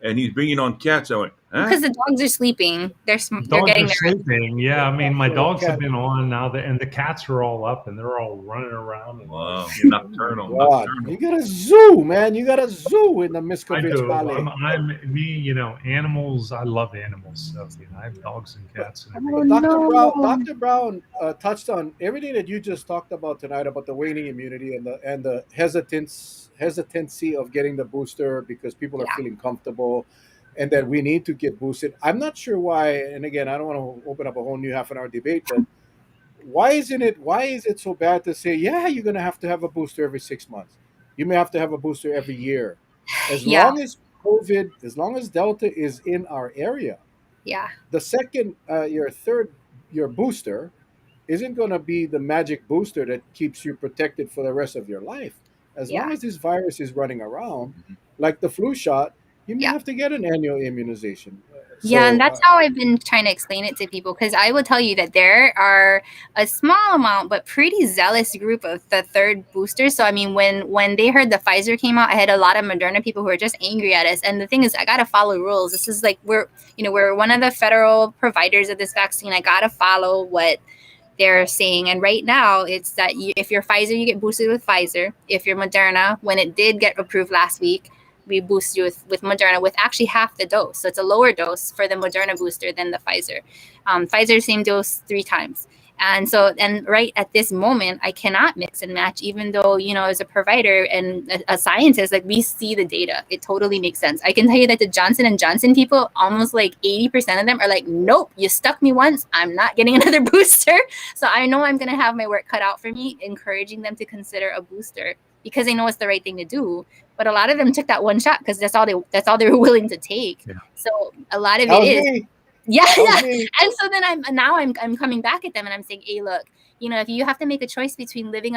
Speaker 2: and he's bringing on cats. I went, Huh?
Speaker 4: Because the dogs are sleeping. They're
Speaker 3: Dogs
Speaker 4: getting
Speaker 3: are
Speaker 4: their
Speaker 3: sleeping. Yeah, I mean, my
Speaker 1: So
Speaker 3: dogs have
Speaker 1: cat.
Speaker 3: been on now, and the cats are all up, and they're all running around and
Speaker 2: Wow.
Speaker 3: you know.
Speaker 1: Oh my
Speaker 2: Nocturnal.
Speaker 1: God! You
Speaker 2: Nocturnal.
Speaker 1: got a zoo, man. You got a zoo in the
Speaker 3: I
Speaker 1: Miscovich
Speaker 3: do.
Speaker 1: Valley.
Speaker 3: I'm me. You know, animals. I love animals. So you know, I have dogs and
Speaker 1: But,
Speaker 3: cats and
Speaker 4: Oh
Speaker 3: everything.
Speaker 1: but
Speaker 4: no.
Speaker 1: Dr. Brown touched on everything that you just talked about tonight about the waning immunity and the hesitancy of getting the booster because people are
Speaker 4: Yeah.
Speaker 1: feeling comfortable, and that we need to get boosted. I'm not sure why. And again, I don't want to open up a whole new half-an-hour debate, but why is it so bad to say, yeah, you're going to have a booster every 6 months? You may have to have a booster every year, as
Speaker 4: Yeah.
Speaker 1: long as COVID, as long as Delta is in our area.
Speaker 4: Yeah.
Speaker 1: The second, your booster isn't going to be the magic booster that keeps you protected for the rest of your life. As
Speaker 4: Yeah.
Speaker 1: long as this virus is running around, like the flu shot, you may
Speaker 4: Yeah.
Speaker 1: have to get an annual immunization.
Speaker 4: Yeah, and
Speaker 1: So,
Speaker 4: that's how I've been trying to explain it to people, because I will tell you that there are a small amount but pretty zealous group of the third booster. So I mean, when they heard the Pfizer came out, I had a lot of Moderna people who are just angry at us. And the thing is, I gotta follow rules. This is like we're one of the federal providers of this vaccine. I gotta follow what they're saying. And right now, it's that if you're Pfizer, you get boosted with Pfizer. If you're Moderna, when it did get approved last week, we boost you with Moderna with actually half the dose. So it's a lower dose for the Moderna booster than the Pfizer. Pfizer, same dose 3 times. And right at this moment, I cannot mix and match, even though, as a provider and a scientist, like, we see the data. It totally makes sense. I can tell you that the Johnson & Johnson people, almost like 80% of them are like, nope, you stuck me once. I'm not getting another booster. So I know I'm going to have my work cut out for me, encouraging them to consider a booster because they know it's the right thing to do. But a lot of them took that one shot because that's all they were willing to take.
Speaker 3: Yeah.
Speaker 4: So a lot of
Speaker 1: that
Speaker 4: it
Speaker 1: was
Speaker 4: is,
Speaker 1: me.
Speaker 4: yeah,
Speaker 1: That was
Speaker 4: yeah.
Speaker 1: me.
Speaker 4: And so then I'm coming back at them and I'm saying, hey, look, if you have to make a choice between living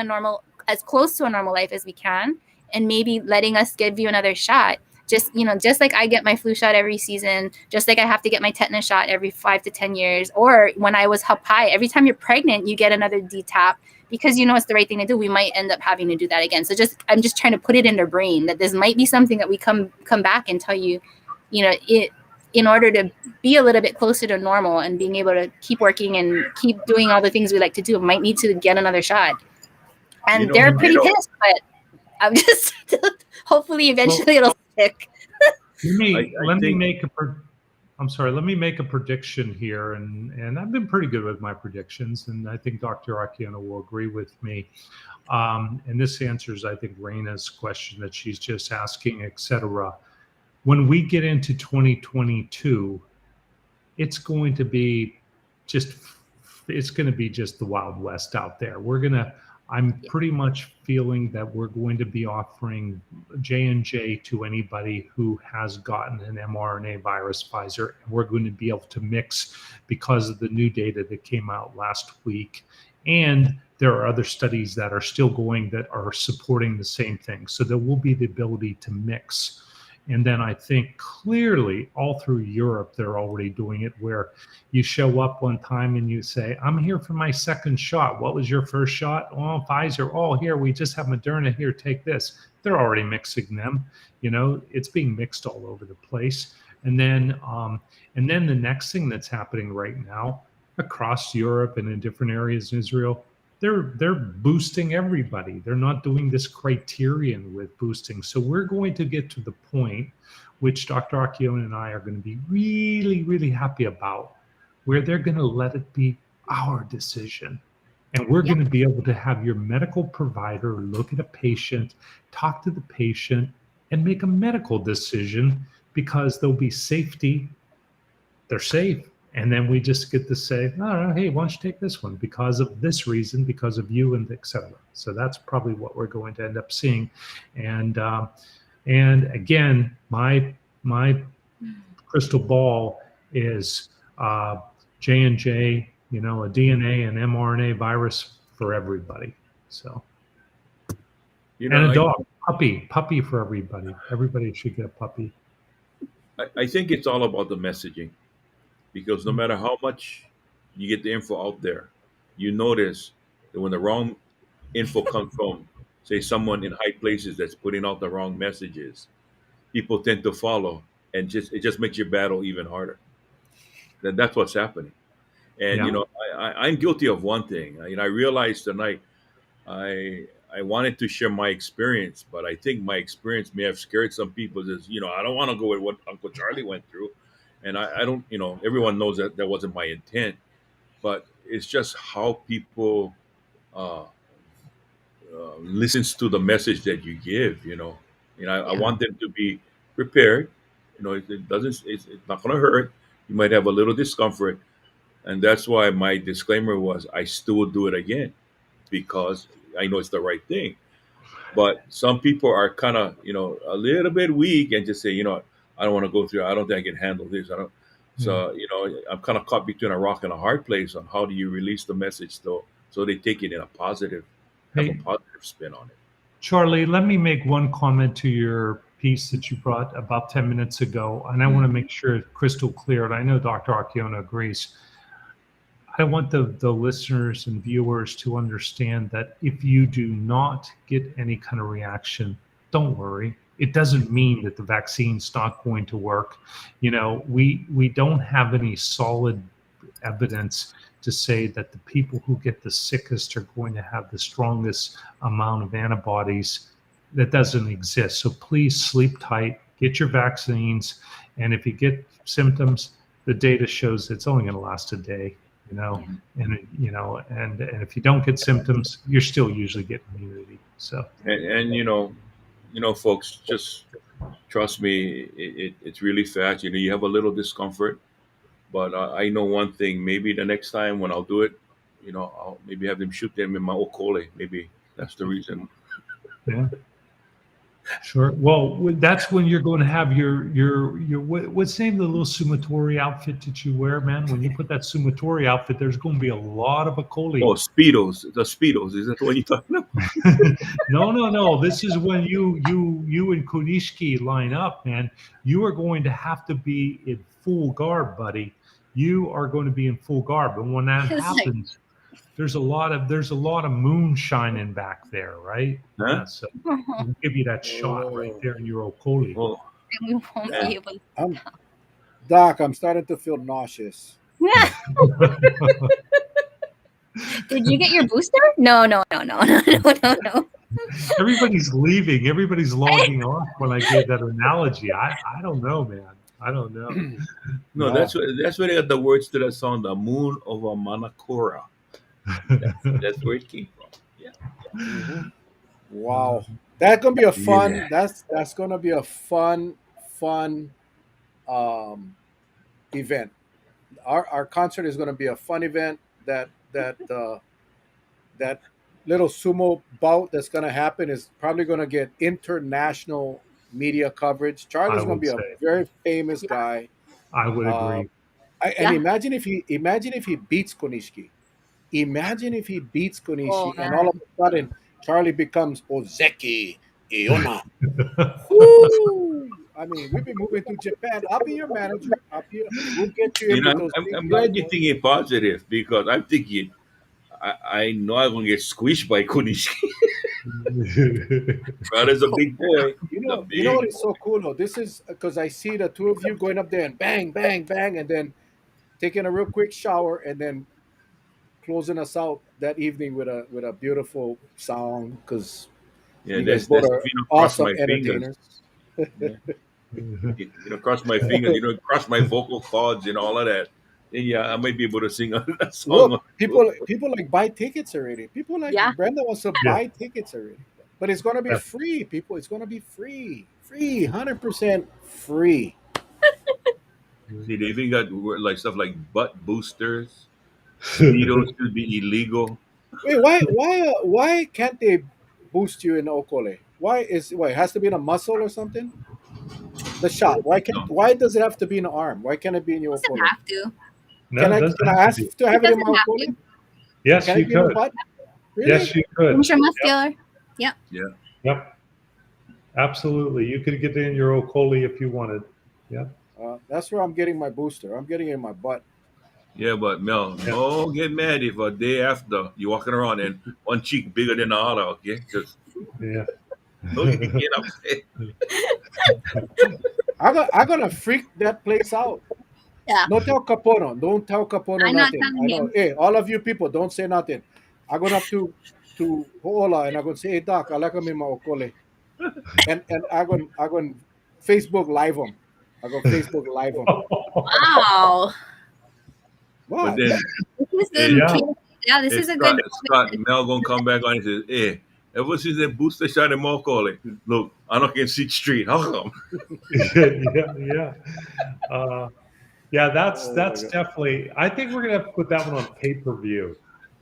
Speaker 4: as close to a normal life as we can, and maybe letting us give you another shot, just like I get my flu shot every season, just like I have to get my tetanus shot every 5 to 10 years, or when I was up high, every time you're pregnant, you get another DTaP because it's the right thing to do. We might end up having to do that again. So I'm just trying to put it in their brain that this might be something that we come back and tell you, it, in order to be a little bit closer to normal and being able to keep working and keep doing all the things we like to do, might need to get another shot.
Speaker 2: You
Speaker 4: And
Speaker 2: know,
Speaker 4: they're pretty pissed, but I'm just hopefully eventually it'll stick.
Speaker 3: Let me
Speaker 2: think
Speaker 3: make I'm sorry. Let me make a prediction here, and I've been pretty good with my predictions, and I think Dr. Akiano will agree with me. And this answers, I think, Raina's question that she's just asking, etc. When we get into 2022, it's going to be just the Wild West out there. I'm pretty much feeling that we're going to be offering J&J to anybody who has gotten an mRNA virus Pfizer, and we're going to be able to mix because of the new data that came out last week. And there are other studies that are still going that are supporting the same thing. So there will be the ability to mix. And then I think clearly all through Europe, they're already doing it where you show up one time and you say, I'm here for my second shot. What was your first shot? Oh, Pfizer. Oh, here, we just have Moderna here. Take this. They're already mixing them. It's being mixed all over the place. And then the next thing that's happening right now across Europe and in different areas in Israel, they're boosting everybody. They're not doing this criterion with boosting. So we're going to get to the point, which Dr. Akion and I are going to be really, really happy about, where they're going to let it be our decision. And we're going to be able to have your medical provider look at a patient, talk to the patient, and make a medical decision because there'll be safety. They're safe. And then we just get to say, no, hey, why don't you take this one because of this reason, because of you, and et cetera. So that's probably what we're going to end up seeing. And again, my crystal ball is J&J, a DNA and mRNA virus for everybody. So, and a dog, puppy for everybody. Everybody should get a puppy.
Speaker 2: I think it's all about the messaging. Because no matter how much you get the info out there, you notice that when the wrong info comes from, say, someone in high places that's putting out the wrong messages, people tend to follow. and it just makes your battle even harder. That's what's happening. And
Speaker 3: Yeah.
Speaker 2: I'm guilty of one thing. I realized tonight I wanted to share my experience, but I think my experience may have scared some people. Is I don't want to go with what Uncle Charlie went through, and I don't. Everyone knows that wasn't my intent, but it's just how people uh, listens to the message that you give. I
Speaker 4: Yeah.
Speaker 2: want them to be prepared. It doesn't. It's not going to hurt. You might have a little discomfort, and that's why my disclaimer was I still will do it again because I know it's the right thing. But some people are kind of, a little bit weak and just say, I don't want to go through. I don't think I can handle this. I don't.
Speaker 3: Yeah.
Speaker 2: So, I'm kind of caught between a rock and a hard place on how do you release the message so they take it in a positive, have a
Speaker 3: Hey,
Speaker 2: positive spin on it.
Speaker 3: Charlie, let me make one comment to your piece that you brought about 10 minutes ago, and I want to make sure it's crystal clear, and I know Dr. Archiona agrees. I want the listeners and viewers to understand that if you do not get any kind of reaction, don't worry. It doesn't mean that the vaccine's not going to work. We don't have any solid evidence to say that the people who get the sickest are going to have the strongest amount of antibodies. That doesn't exist. So please sleep tight, get your vaccines, and if you get symptoms, the data shows it's only going to last a day. And if you don't get symptoms, you're still usually getting immunity. So
Speaker 2: And folks, just trust me, it's really fast. You have a little discomfort, but I know one thing. Maybe the next time when I'll do it, I'll maybe have them shoot them in my okole. Maybe that's the reason.
Speaker 3: yeah, sure. Well, that's when you're going to have your what's the name of the little sumatori outfit that you wear, man? When you put that sumatori outfit, there's going to be a lot of akoli.
Speaker 2: Oh, Speedos. The Speedos. Is that what you're talking about?
Speaker 3: No. This is when you and Kunishki line up, man. You are going to have to be in full garb, buddy. You are going to be in full garb, and when that happens, there's a lot of moon shining back there, right?
Speaker 2: Huh?
Speaker 3: Yeah, so we'll give you that shot right there in your okoli.
Speaker 2: Oh,
Speaker 4: And we won't
Speaker 2: Yeah.
Speaker 4: be able to.
Speaker 1: Doc, I'm starting to feel nauseous.
Speaker 4: Did you get your booster? No.
Speaker 3: Everybody's leaving. Everybody's logging off when I gave that analogy. I don't know, man. I don't know.
Speaker 2: no, that's where they got the words to that song, "The Moon over Manakura." That's where it came from. Yeah.
Speaker 1: Mhm. Wow, that's gonna be a fun.
Speaker 2: Yeah.
Speaker 1: That's gonna be a fun um, event. Our concert is gonna be a fun event. That little sumo bout that's gonna happen is probably gonna get international media coverage. Charlie's gonna
Speaker 3: would
Speaker 1: be a
Speaker 3: say.
Speaker 1: very famous guy.
Speaker 3: I would
Speaker 1: Uh,
Speaker 3: agree.
Speaker 1: and
Speaker 4: Yeah.
Speaker 1: imagine if he beats Konishiki. Imagine if he beats Konishi,
Speaker 4: Oh,
Speaker 1: and
Speaker 4: man.
Speaker 1: all of a sudden Charlie becomes Ozeki Iona. Woo! I mean, we've been moving to Japan. I'll be your manager. We'll get you in with those.
Speaker 2: I'm glad you're thinking positive because I'm thinking I know I'm gonna get squished by Kunishi. Brother's a big boy.
Speaker 1: You know what is so cool though? This is because I see the two of you going up there and bang, bang, bang, and then taking a real quick shower and then closing us out that evening with a beautiful song because
Speaker 2: Yeah,
Speaker 1: you guys
Speaker 2: that's
Speaker 1: both are
Speaker 2: cross
Speaker 1: awesome
Speaker 2: my fingers.
Speaker 1: entertainers.
Speaker 2: Cross my fingers. Cross my vocal cords and all of that. Then yeah, I might be able to sing a song.
Speaker 1: Look, people like buy tickets already. People like
Speaker 4: Yeah.
Speaker 1: Brenda wants to
Speaker 3: Yeah.
Speaker 1: buy tickets already. But it's gonna be
Speaker 3: Yeah.
Speaker 1: free, people. It's gonna be free. 100% free.
Speaker 2: See, they even got like stuff like butt boosters. Speedos should be illegal.
Speaker 1: Wait, why can't they boost you in Okole? Why it has to be in a muscle or something? The shot.
Speaker 2: No.
Speaker 1: Why does it have to be in the arm? Why can't it be in your
Speaker 4: Doesn't
Speaker 1: Okole?
Speaker 4: have to.
Speaker 3: No,
Speaker 1: Can
Speaker 3: it
Speaker 1: I
Speaker 3: doesn't have
Speaker 1: ask
Speaker 3: to be.
Speaker 1: to have
Speaker 4: It
Speaker 1: it in my
Speaker 4: doesn't have
Speaker 1: Okole?
Speaker 4: to.
Speaker 3: Yes,
Speaker 1: Can
Speaker 3: you
Speaker 1: it be in the
Speaker 3: could.
Speaker 1: butt? Really?
Speaker 3: Yes, you could.
Speaker 4: Intramuscular.
Speaker 2: Yeah.
Speaker 3: Yep. Absolutely. You could get in your okoli if you wanted. Yeah.
Speaker 1: That's where I'm getting my booster. I'm getting it in my butt.
Speaker 2: Yeah, but Mel,
Speaker 3: Yeah.
Speaker 2: don't get mad if a day after you're walking around and one cheek bigger than the other, okay? Just
Speaker 3: Yeah.
Speaker 2: don't get upset.
Speaker 1: I'm gonna freak that place out.
Speaker 4: Yeah.
Speaker 1: No tell Capono. Don't tell Capono
Speaker 4: I'm not
Speaker 1: nothing.
Speaker 4: telling
Speaker 1: I know.
Speaker 4: him.
Speaker 1: Hey, all of you people, don't say nothing. I'm going up to Hola and I'm gonna say, hey Doc, I like him in my okole. And I'm going Facebook live him. I'm gonna Facebook live him.
Speaker 4: Wow.
Speaker 2: But
Speaker 1: What?
Speaker 2: then
Speaker 4: This is
Speaker 2: it,
Speaker 3: Yeah.
Speaker 4: yeah, this is a good
Speaker 2: Scott Mel gonna come back on and say, "Hey, ever since that booster shot in Mokole, look, I don't can see street. How come?"
Speaker 3: Yeah. Uh, yeah,
Speaker 1: Oh my
Speaker 3: that's
Speaker 1: god.
Speaker 3: definitely. I think we're gonna have to put that one on pay per view.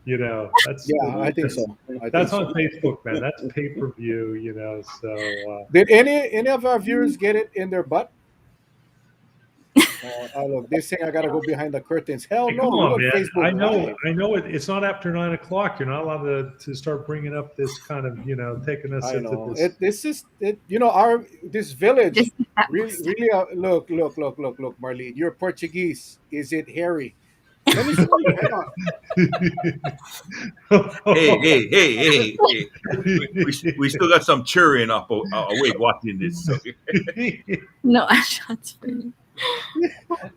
Speaker 3: You know,
Speaker 1: Yeah, I think so. I think
Speaker 3: that's on
Speaker 1: so.
Speaker 3: Facebook, man. That's pay per view. You know, so
Speaker 1: Did any of our viewers get it in their butt? Oh, look, they saying I gotta go behind the curtains. Hell
Speaker 3: hey, come
Speaker 1: no, we're
Speaker 3: on,
Speaker 1: on
Speaker 3: man.
Speaker 1: Facebook Live.
Speaker 3: I know it's not after 9 o'clock. You're not allowed to start bringing up this kind of, taking us
Speaker 1: I
Speaker 3: into
Speaker 1: know
Speaker 3: this.
Speaker 1: it. This is it. Our this village
Speaker 4: this that
Speaker 1: really,
Speaker 4: booster.
Speaker 1: really. Look, Marlene. You're Portuguese. Is it hairy? Let me show you. Hang on.
Speaker 2: Hey. We still got some children up awake watching this. So.
Speaker 4: No, shots for you.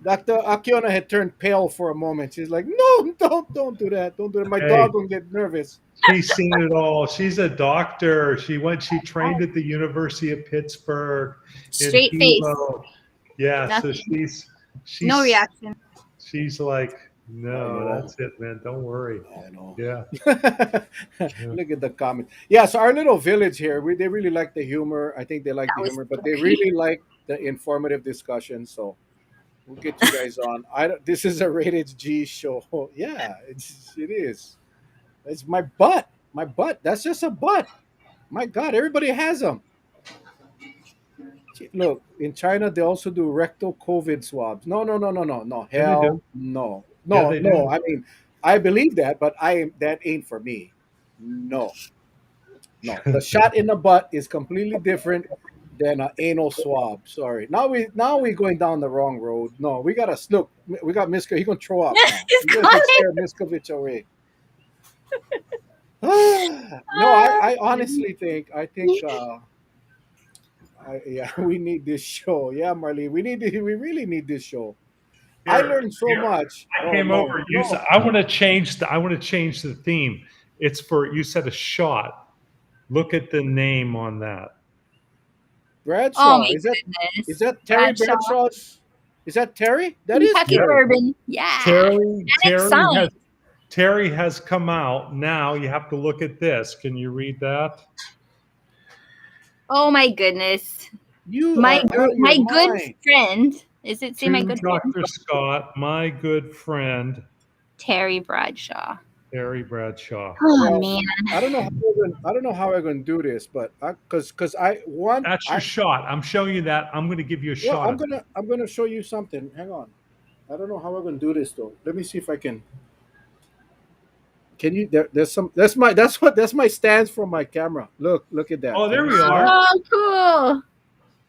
Speaker 1: Dr. Akiona had turned pale for a moment. She's like, "No, don't do that. Don't do that. My
Speaker 3: Hey,
Speaker 1: dog gonna get nervous."
Speaker 3: she's seen it all. She's a doctor. She trained at the University of Pittsburgh in
Speaker 4: Straight face.
Speaker 3: chemo. Yeah, so
Speaker 4: Nothing. No
Speaker 3: she's
Speaker 4: reaction.
Speaker 3: she's like,
Speaker 1: I
Speaker 3: no,
Speaker 1: know.
Speaker 3: that's it, man. Don't worry.
Speaker 1: I know.
Speaker 3: Yeah. Yeah.
Speaker 1: Look at the comments. Yeah, so our little village here, they really like the humor. I think they like
Speaker 4: That
Speaker 1: the
Speaker 4: was
Speaker 1: humor, but they
Speaker 4: scary.
Speaker 1: really like the informative discussion. So we'll get you guys on. I don't, this is a rated G show. Yeah, it is. It's my butt. My butt. That's just a butt. My God, everybody has them. Look, in China they also do rectal COVID swabs. No.
Speaker 3: Yeah, they do.
Speaker 1: Hell no.
Speaker 3: Yeah,
Speaker 1: No,
Speaker 3: they
Speaker 1: no.
Speaker 3: do.
Speaker 1: I mean, I believe that, but that ain't for me. No. No, the shot in the butt is completely different than an anal swab. Sorry. Now we going down the wrong road. No, we gotta look. We got Miscovich. He gonna throw up now.
Speaker 4: It's
Speaker 1: We gotta take
Speaker 4: coming.
Speaker 1: scare Miscovich away. No, I honestly think yeah, we need this show. Yeah, Marlene, we really need this show. I
Speaker 3: Here,
Speaker 1: learned so much.
Speaker 3: I
Speaker 1: Oh
Speaker 3: came over.
Speaker 1: no,
Speaker 3: I want to change the theme. It's for you said a shot. Look at the name on that.
Speaker 4: Oh
Speaker 1: Bradshaw.
Speaker 4: my
Speaker 1: Is
Speaker 4: goodness.
Speaker 1: that Terry
Speaker 4: Bradshaw.
Speaker 1: Bradshaw's? Is that Terry? That is
Speaker 4: Kentucky
Speaker 3: Yeah.
Speaker 1: Terry.
Speaker 4: bourbon. Yeah.
Speaker 3: Terry
Speaker 4: And it's signed.
Speaker 3: Terry has come out. Now you have to look at this. Can you read that?
Speaker 4: Oh my goodness.
Speaker 1: You
Speaker 4: My
Speaker 1: are out of your
Speaker 4: good
Speaker 1: mind.
Speaker 4: friend. Is it say my
Speaker 3: To
Speaker 4: good friend?
Speaker 3: Dr. Scott, my good friend,
Speaker 4: Terry Bradshaw.
Speaker 3: Terry Bradshaw.
Speaker 4: Oh
Speaker 1: Well,
Speaker 4: man.
Speaker 1: I don't know how we're going to do this, but because
Speaker 3: That's your shot. I'm showing you that. I'm going to give you a
Speaker 1: well,
Speaker 3: shot of it.
Speaker 1: I'm gonna show you something. Hang on. I don't know how we're going to do this though. Let me see if I can. Can you? There's some. That's my stands for my camera. Look at that.
Speaker 3: Oh, there
Speaker 1: Can you
Speaker 3: we
Speaker 1: see
Speaker 3: are.
Speaker 1: that?
Speaker 4: Oh cool.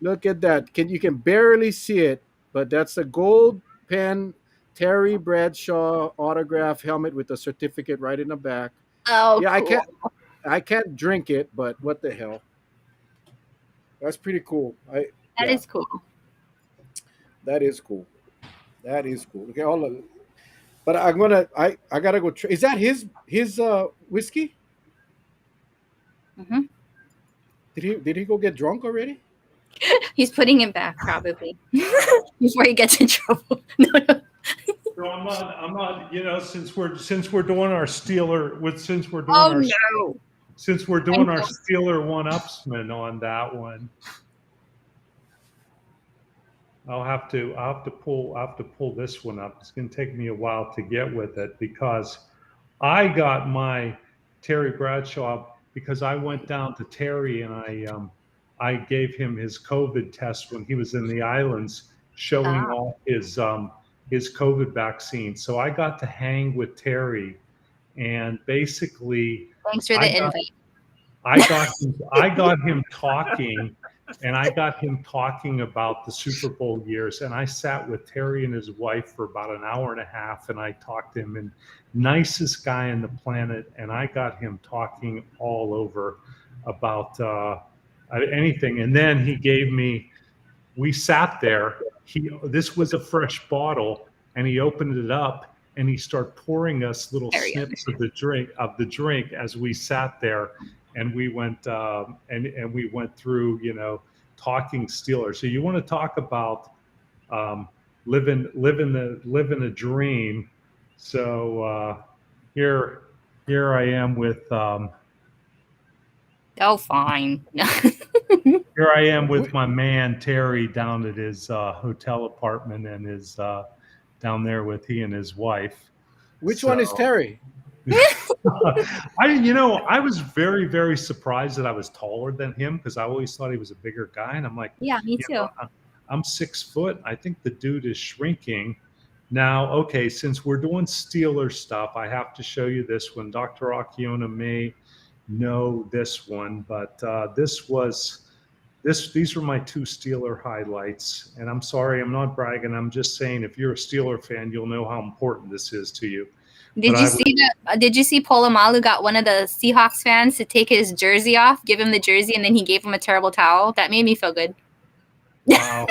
Speaker 1: Look at that. You can barely see it, but that's a gold pen Terry Bradshaw autograph helmet with a certificate right in the back.
Speaker 4: Oh
Speaker 1: Yeah,
Speaker 4: cool.
Speaker 1: I can't drink it, but what the hell? That's pretty cool.
Speaker 4: That is cool.
Speaker 1: That is cool. That is cool. Okay, hold on. But I gotta go. Is that his whiskey?
Speaker 4: Hmm.
Speaker 1: Did he go get drunk already?
Speaker 4: He's putting it back probably before he gets in trouble. No.
Speaker 3: So I'm not, since we're doing our Steeler since we're doing
Speaker 4: Oh
Speaker 3: our
Speaker 4: no.
Speaker 3: Steeler one-upsman on that one. I'll have to pull this one up. It's going to take me a while to get with it because I got my Terry Bradshaw because I went down to Terry and I gave him his COVID test when he was in the islands, showing
Speaker 4: Ah.
Speaker 3: all his COVID vaccine. So I got to hang with Terry, and basically
Speaker 4: Thanks for the
Speaker 3: I got-
Speaker 4: invite.
Speaker 3: I got him talking, and I got him talking about the Super Bowl years. And I sat with Terry and his wife for about an hour and a half, and I talked to him, and nicest guy on the planet. And I got him talking all over about anything. And then he gave me we sat there. This was a fresh bottle, and he opened it up, and he started pouring us little
Speaker 4: There we go.
Speaker 3: snips of the drink as we sat there, and we went and we went through, talking Steelers. So you want to talk about living a dream. So here I am with
Speaker 4: Oh, fine.
Speaker 3: here I am with my man Terry down at his hotel apartment, and is down there with he and his wife.
Speaker 1: Which one is Terry?
Speaker 3: I was very, very surprised that I was taller than him, because I always thought he was a bigger guy, and I'm like,
Speaker 4: Yeah, me too.
Speaker 3: I'm 6 foot. I think the dude is shrinking. Now, okay, since we're doing Steeler stuff, I have to show you this one. Dr. Akiona may know this one, but these were my two Steeler highlights. And I'm sorry, I'm not bragging. I'm just saying, if you're a Steeler fan, you'll know how important this is to you.
Speaker 4: Did you see Polamalu got one of the Seahawks fans to take his jersey off, give him the jersey, and then he gave him a terrible towel? That made me feel good.
Speaker 3: Wow.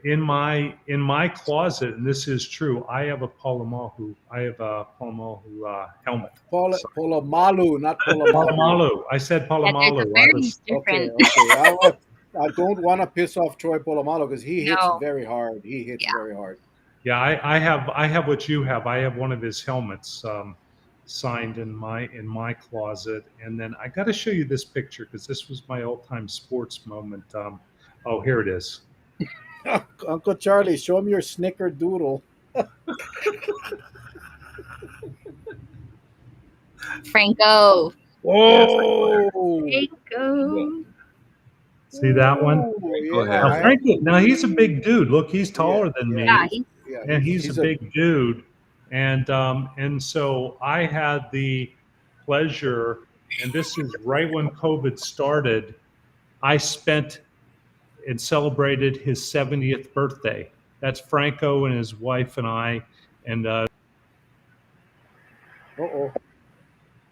Speaker 3: In my closet, and this is true, I have a Polamalu helmet.
Speaker 1: Polamalu, not Polamalu.
Speaker 3: Polamalu. I said Polamalu.
Speaker 1: Okay. I don't want to piss off Troy Polamalu, because he hits very hard. He hits very hard.
Speaker 3: Yeah, I have what you have. I have one of his helmets signed in my closet, and then I got to show you this picture, because this was my all-time sports moment. Oh, here it is.
Speaker 1: Uncle Charlie, show him your snickerdoodle.
Speaker 4: Franco.
Speaker 1: Oh,
Speaker 4: Franco.
Speaker 3: See that one?
Speaker 1: Yeah.
Speaker 3: Now he's a big dude. Look, he's taller than me.
Speaker 4: Yeah,
Speaker 3: and he's a big dude. And so I had the pleasure, and this is right when COVID started, I spent and celebrated his 70th birthday. That's Franco and his wife and I. And
Speaker 1: that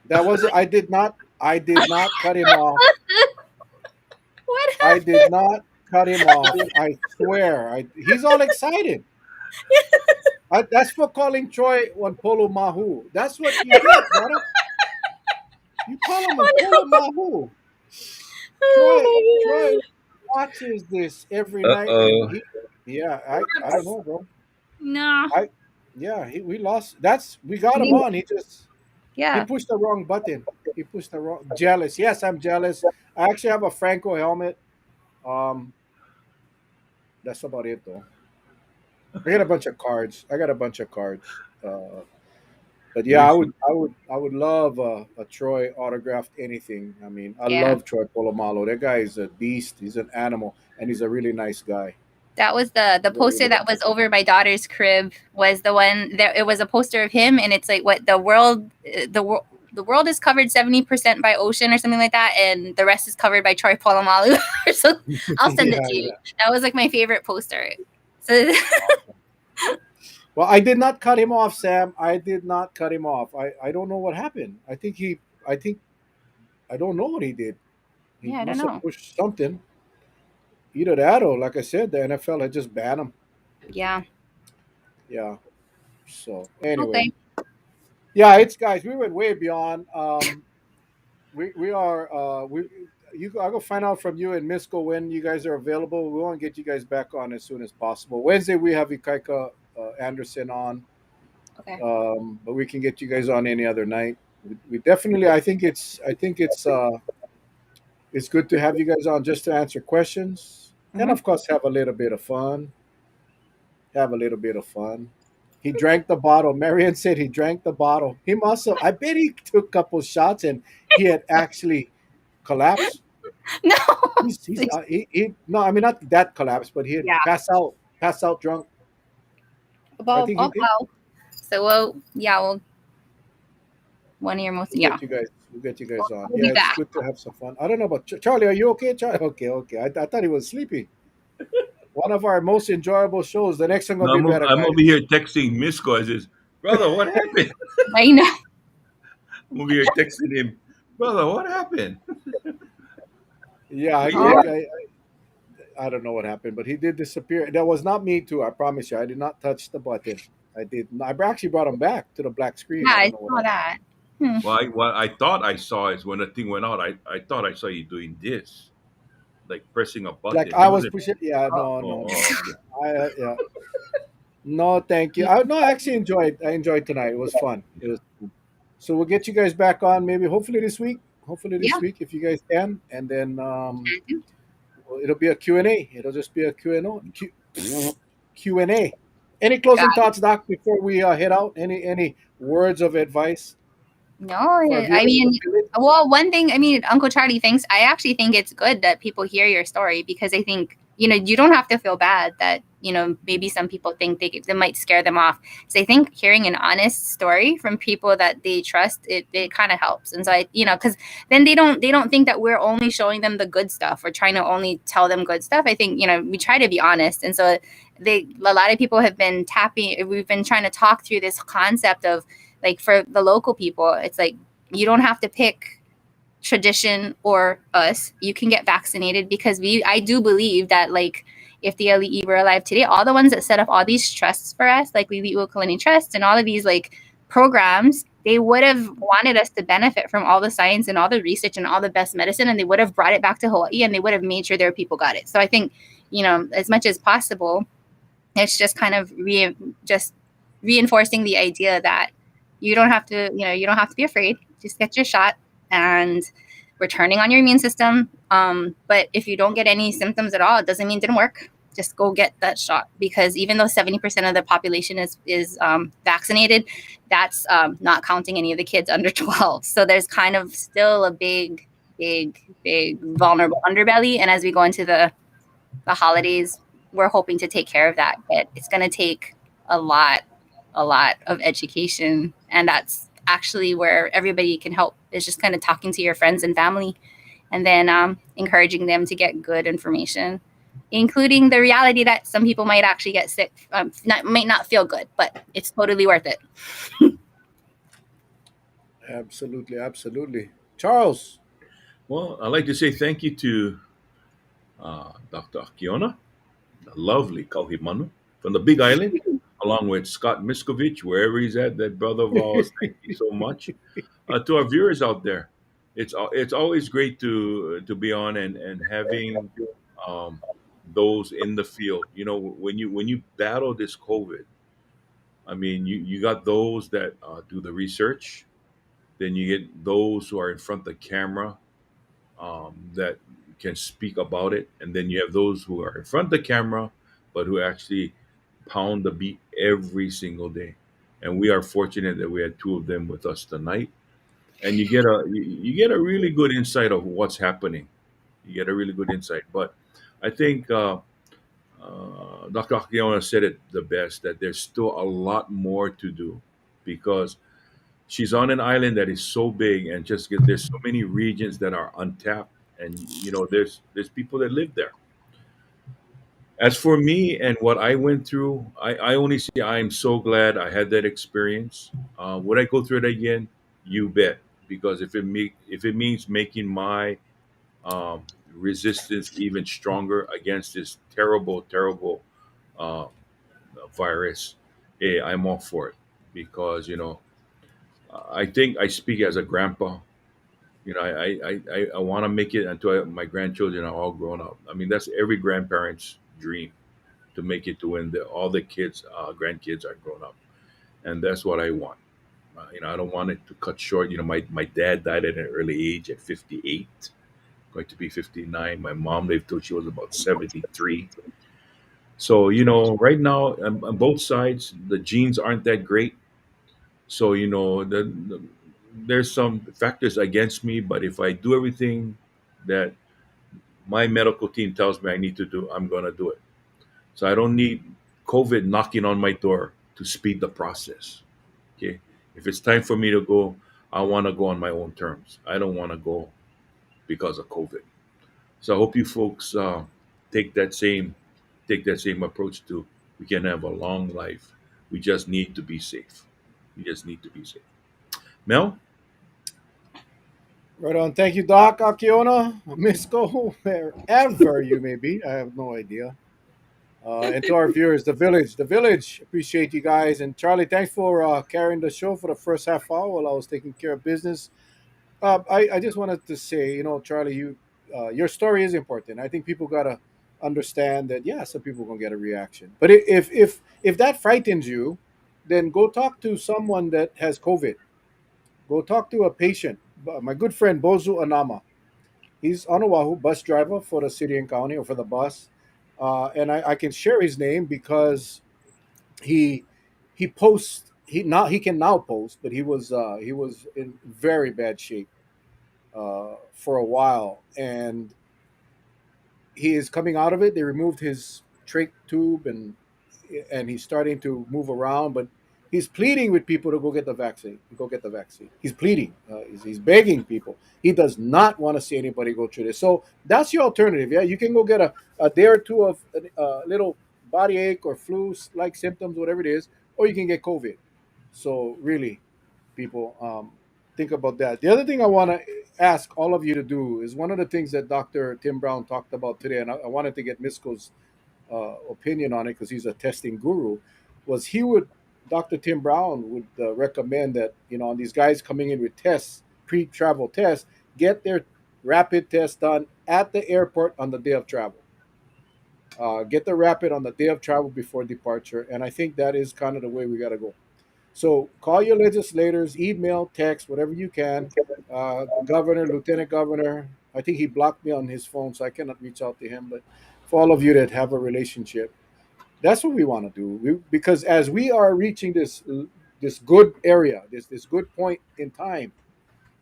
Speaker 1: was I did not cut him off.
Speaker 4: What
Speaker 1: I did not cut him off. I swear. He's all excited. That's for calling Troy one Polo Mahu. That's what you did, brother. You call him a Polo Mahu. Troy watches this every night. I don't know, bro.
Speaker 4: No.
Speaker 1: We lost. We got him on. He pushed the wrong button. He pushed the wrong. Jealous. Yes, I'm jealous. I actually have a Franco helmet. That's about it, though. I got a bunch of cards. But yeah, I would love a Troy autographed anything. I mean, I love Troy Polamalu. That guy is a beast. He's an animal, and he's a really nice guy.
Speaker 4: That was the poster that was over my daughter's crib. Was the one that it was a poster of him, and it's like what the world is covered 70% by ocean or something like that, and the rest is covered by Troy Polamalu. So I'll send it to you. That was like my favorite poster. So.
Speaker 1: Well, I did not cut him off, Sam. I did not cut him off. I don't know what happened. I don't know what he did. He
Speaker 4: I don't
Speaker 1: must
Speaker 4: know.
Speaker 1: have pushed something. Either that or, like I said, the NFL had just banned him.
Speaker 4: Yeah.
Speaker 1: Yeah. So anyway.
Speaker 4: Okay.
Speaker 1: Yeah, it's guys. We went way beyond. I go find out from you and Misco when you guys are available. We want to get you guys back on as soon as possible. Wednesday we have Ikaika Anderson on.
Speaker 4: Okay.
Speaker 1: But we can get you guys on any other night. We definitely. I think it's good to have you guys on just to answer questions and of course have a little bit of fun. He drank the bottle. Marian said he drank the bottle. He must have. I bet he took a couple shots and he had actually collapsed.
Speaker 4: No.
Speaker 1: No, I mean not that collapse, but he had passed out drunk.
Speaker 4: Wow. So we'll one of your most
Speaker 1: We'll get you guys on.
Speaker 4: We'll be back.
Speaker 1: It's good to have some fun. I don't know about Charlie. Are you okay, Charlie? Okay. I thought he was sleepy. One of our most enjoyable shows. The next one gonna be better.
Speaker 2: I'm over here texting Misco. I says, brother, what happened?
Speaker 4: I know.
Speaker 2: I'm over here texting him, brother, what happened?
Speaker 1: Yeah, I don't know what happened, but he did disappear. That was not me too. I promise you, I did not touch the button. I did. I actually brought him back to the black screen.
Speaker 4: Yeah,
Speaker 1: I don't
Speaker 4: I
Speaker 1: know what
Speaker 4: saw
Speaker 1: happened.
Speaker 4: that. Hmm.
Speaker 2: Well, what I thought I saw is when the thing went out, I thought I saw you doing this, like pressing a
Speaker 1: Like
Speaker 2: button.
Speaker 1: I
Speaker 2: It
Speaker 1: was
Speaker 2: wasn't.
Speaker 1: pushing. Yeah,
Speaker 4: Oh,
Speaker 1: no,
Speaker 2: Oh,
Speaker 1: no, no.
Speaker 2: oh, okay.
Speaker 1: Yeah, no, thank you. I no, I actually enjoyed. I enjoyed tonight. It was fun. It
Speaker 2: Yeah.
Speaker 1: was. So we'll get you guys back on maybe hopefully this week. Hopefully this
Speaker 4: yeah.
Speaker 1: week if you guys can, and then it'll be a Q and A. It'll just be a Q and A. Any closing
Speaker 4: Got
Speaker 1: thoughts, Doc, before we head out? Any words of advice
Speaker 4: No,
Speaker 1: for our
Speaker 4: I
Speaker 1: viewers in
Speaker 4: mean,
Speaker 1: the village?
Speaker 4: well, one thing, I mean, Uncle Charlie, thanks. I actually think it's good that people hear your story because I think, you don't have to feel bad that, maybe some people think they might scare them off. So I think hearing an honest story from people that they trust, it kind of helps. And so because then they don't think that we're only showing them the good stuff or trying to only tell them good stuff. I think, we try to be honest. And so a lot of people have been we've been trying to talk through this concept of, like, for the local people, it's like you don't have to pick tradition or us. You can get vaccinated because I do believe that, like, if the LEE were alive today, all the ones that set up all these trusts for us, like Lili Uokalani Trust and all of these like programs, they would have wanted us to benefit from all the science and all the research and all the best medicine, and they would have brought it back to Hawaii and they would have made sure their people got it. So I think, as much as possible, it's just kind of just reinforcing the idea that you don't have to be afraid. Just get your shot, and we're turning on your immune system. But if you don't get any symptoms at all, it doesn't mean it didn't work. Just go get that shot, because even though 70% of the population is vaccinated, that's not counting any of the kids under 12. So there's kind of still a big, big, big vulnerable underbelly. And as we go into the holidays, we're hoping to take care of that. But it's going to take a lot of education, and that's actually where everybody can help, is just kind of talking to your friends and family, and then encouraging them to get good information, including the reality that some people might actually get sick, might not feel good, but it's totally worth it.
Speaker 1: Absolutely, absolutely. Charles,
Speaker 2: Well, I'd like to say thank you to Dr. Akiona, the lovely Kauhimanu from the Big Island, along with Scott Miscovich, wherever he's at, that brother of ours. Thank you so much. To our viewers out there, it's always great to be on and having um, those in the field. When you battle this COVID, I mean, you got those that do the research, then you get those who are in front of the camera that can speak about it, and then you have those who are in front of the camera but who actually pound the beat every single day. And we are fortunate that we had two of them with us tonight, and you get a really good insight of what's happening. You get a really good insight. But I think Dr. Akiona said it the best, that there's still a lot more to do, because she's on an island that is so big, and there's so many regions that are untapped, and there's people that live there. As for me and what I went through, I only say I am so glad I had that experience. Would I go through it again? You bet. Because if it means making my resistance even stronger against this terrible, terrible uh, virus, I'm all for it. Because I think I speak as a grandpa. I want to make it until my grandchildren are all grown up. I mean, that's every grandparent's dream, to make it to when all the kids, grandkids are grown up, and that's what I want. I don't want it to cut short. My dad died at an early age at 58, going to be 59. My mom lived till she was about 73. So right now on both sides, the genes aren't that great. So there's some factors against me, but if I do everything that my medical team tells me I need to do, I'm going to do it. So I don't need COVID knocking on my door to speed the process. Okay. If it's time for me to go, I want to go on my own terms. I don't want to go because of COVID. So I hope you folks take that same take that same approach too. We can have a long life. We just need to be safe. We just need to be safe. Mel?
Speaker 1: Right on. Thank you, Doc Akiona, Misco, wherever you may be. I have no idea. And to our viewers, the village, appreciate you guys. And Charlie, thanks for carrying the show for the first half hour while I was taking care of business. I just wanted to say, Charlie, your story is important. I think people gotta understand that. Yeah, some people gonna get a reaction, but if that frightens you, then go talk to someone that has COVID. Go talk to a patient. My good friend Bozu Anama. He's on Oahu, bus driver for the city and county or for the bus, and I can share his name because he he posts. He can now post, but he was in very bad shape for a while, and he is coming out of it. They removed his trach tube, and he's starting to move around, but he's pleading with people to go get the vaccine. Go get the vaccine. He's pleading. He's begging people. He does not want to see anybody go through this. So that's your alternative. Yeah, you can go get a day or two of a little body ache or flu-like symptoms, whatever it is, or you can get COVID. So really, people, think about that. The other thing I want to ask all of you to do is one of the things that Dr. Tim Brown talked about today, and I wanted to get Misko's opinion on it because he's a testing guru. Was he would Dr. Tim Brown would recommend that on these guys coming in with tests, pre-travel tests, get their rapid test done at the airport on the day of travel. Get the rapid on the day of travel before departure, and I think that is kind of the way we got to go. So call your legislators, email, text, whatever you can. Governor, lieutenant governor. I think he blocked me on his phone, so I cannot reach out to him. But for all of you that have a relationship, that's what we want to do. Because as we are reaching this good area, this good point in time,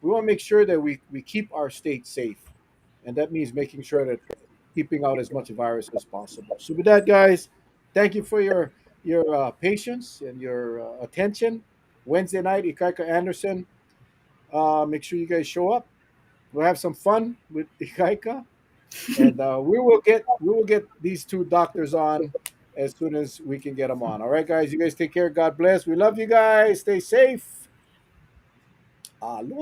Speaker 1: we want to make sure that we keep our state safe, and that means making sure that keeping out as much virus as possible. So with that, guys, thank you for your patience and your attention. Wednesday night, Ikaika Anderson. Make sure you guys show up. We'll have some fun with Ikaika, and we will get these two doctors on as soon as we can get them on. All right, guys. You guys take care. God bless. We love you guys. Stay safe. Aloha.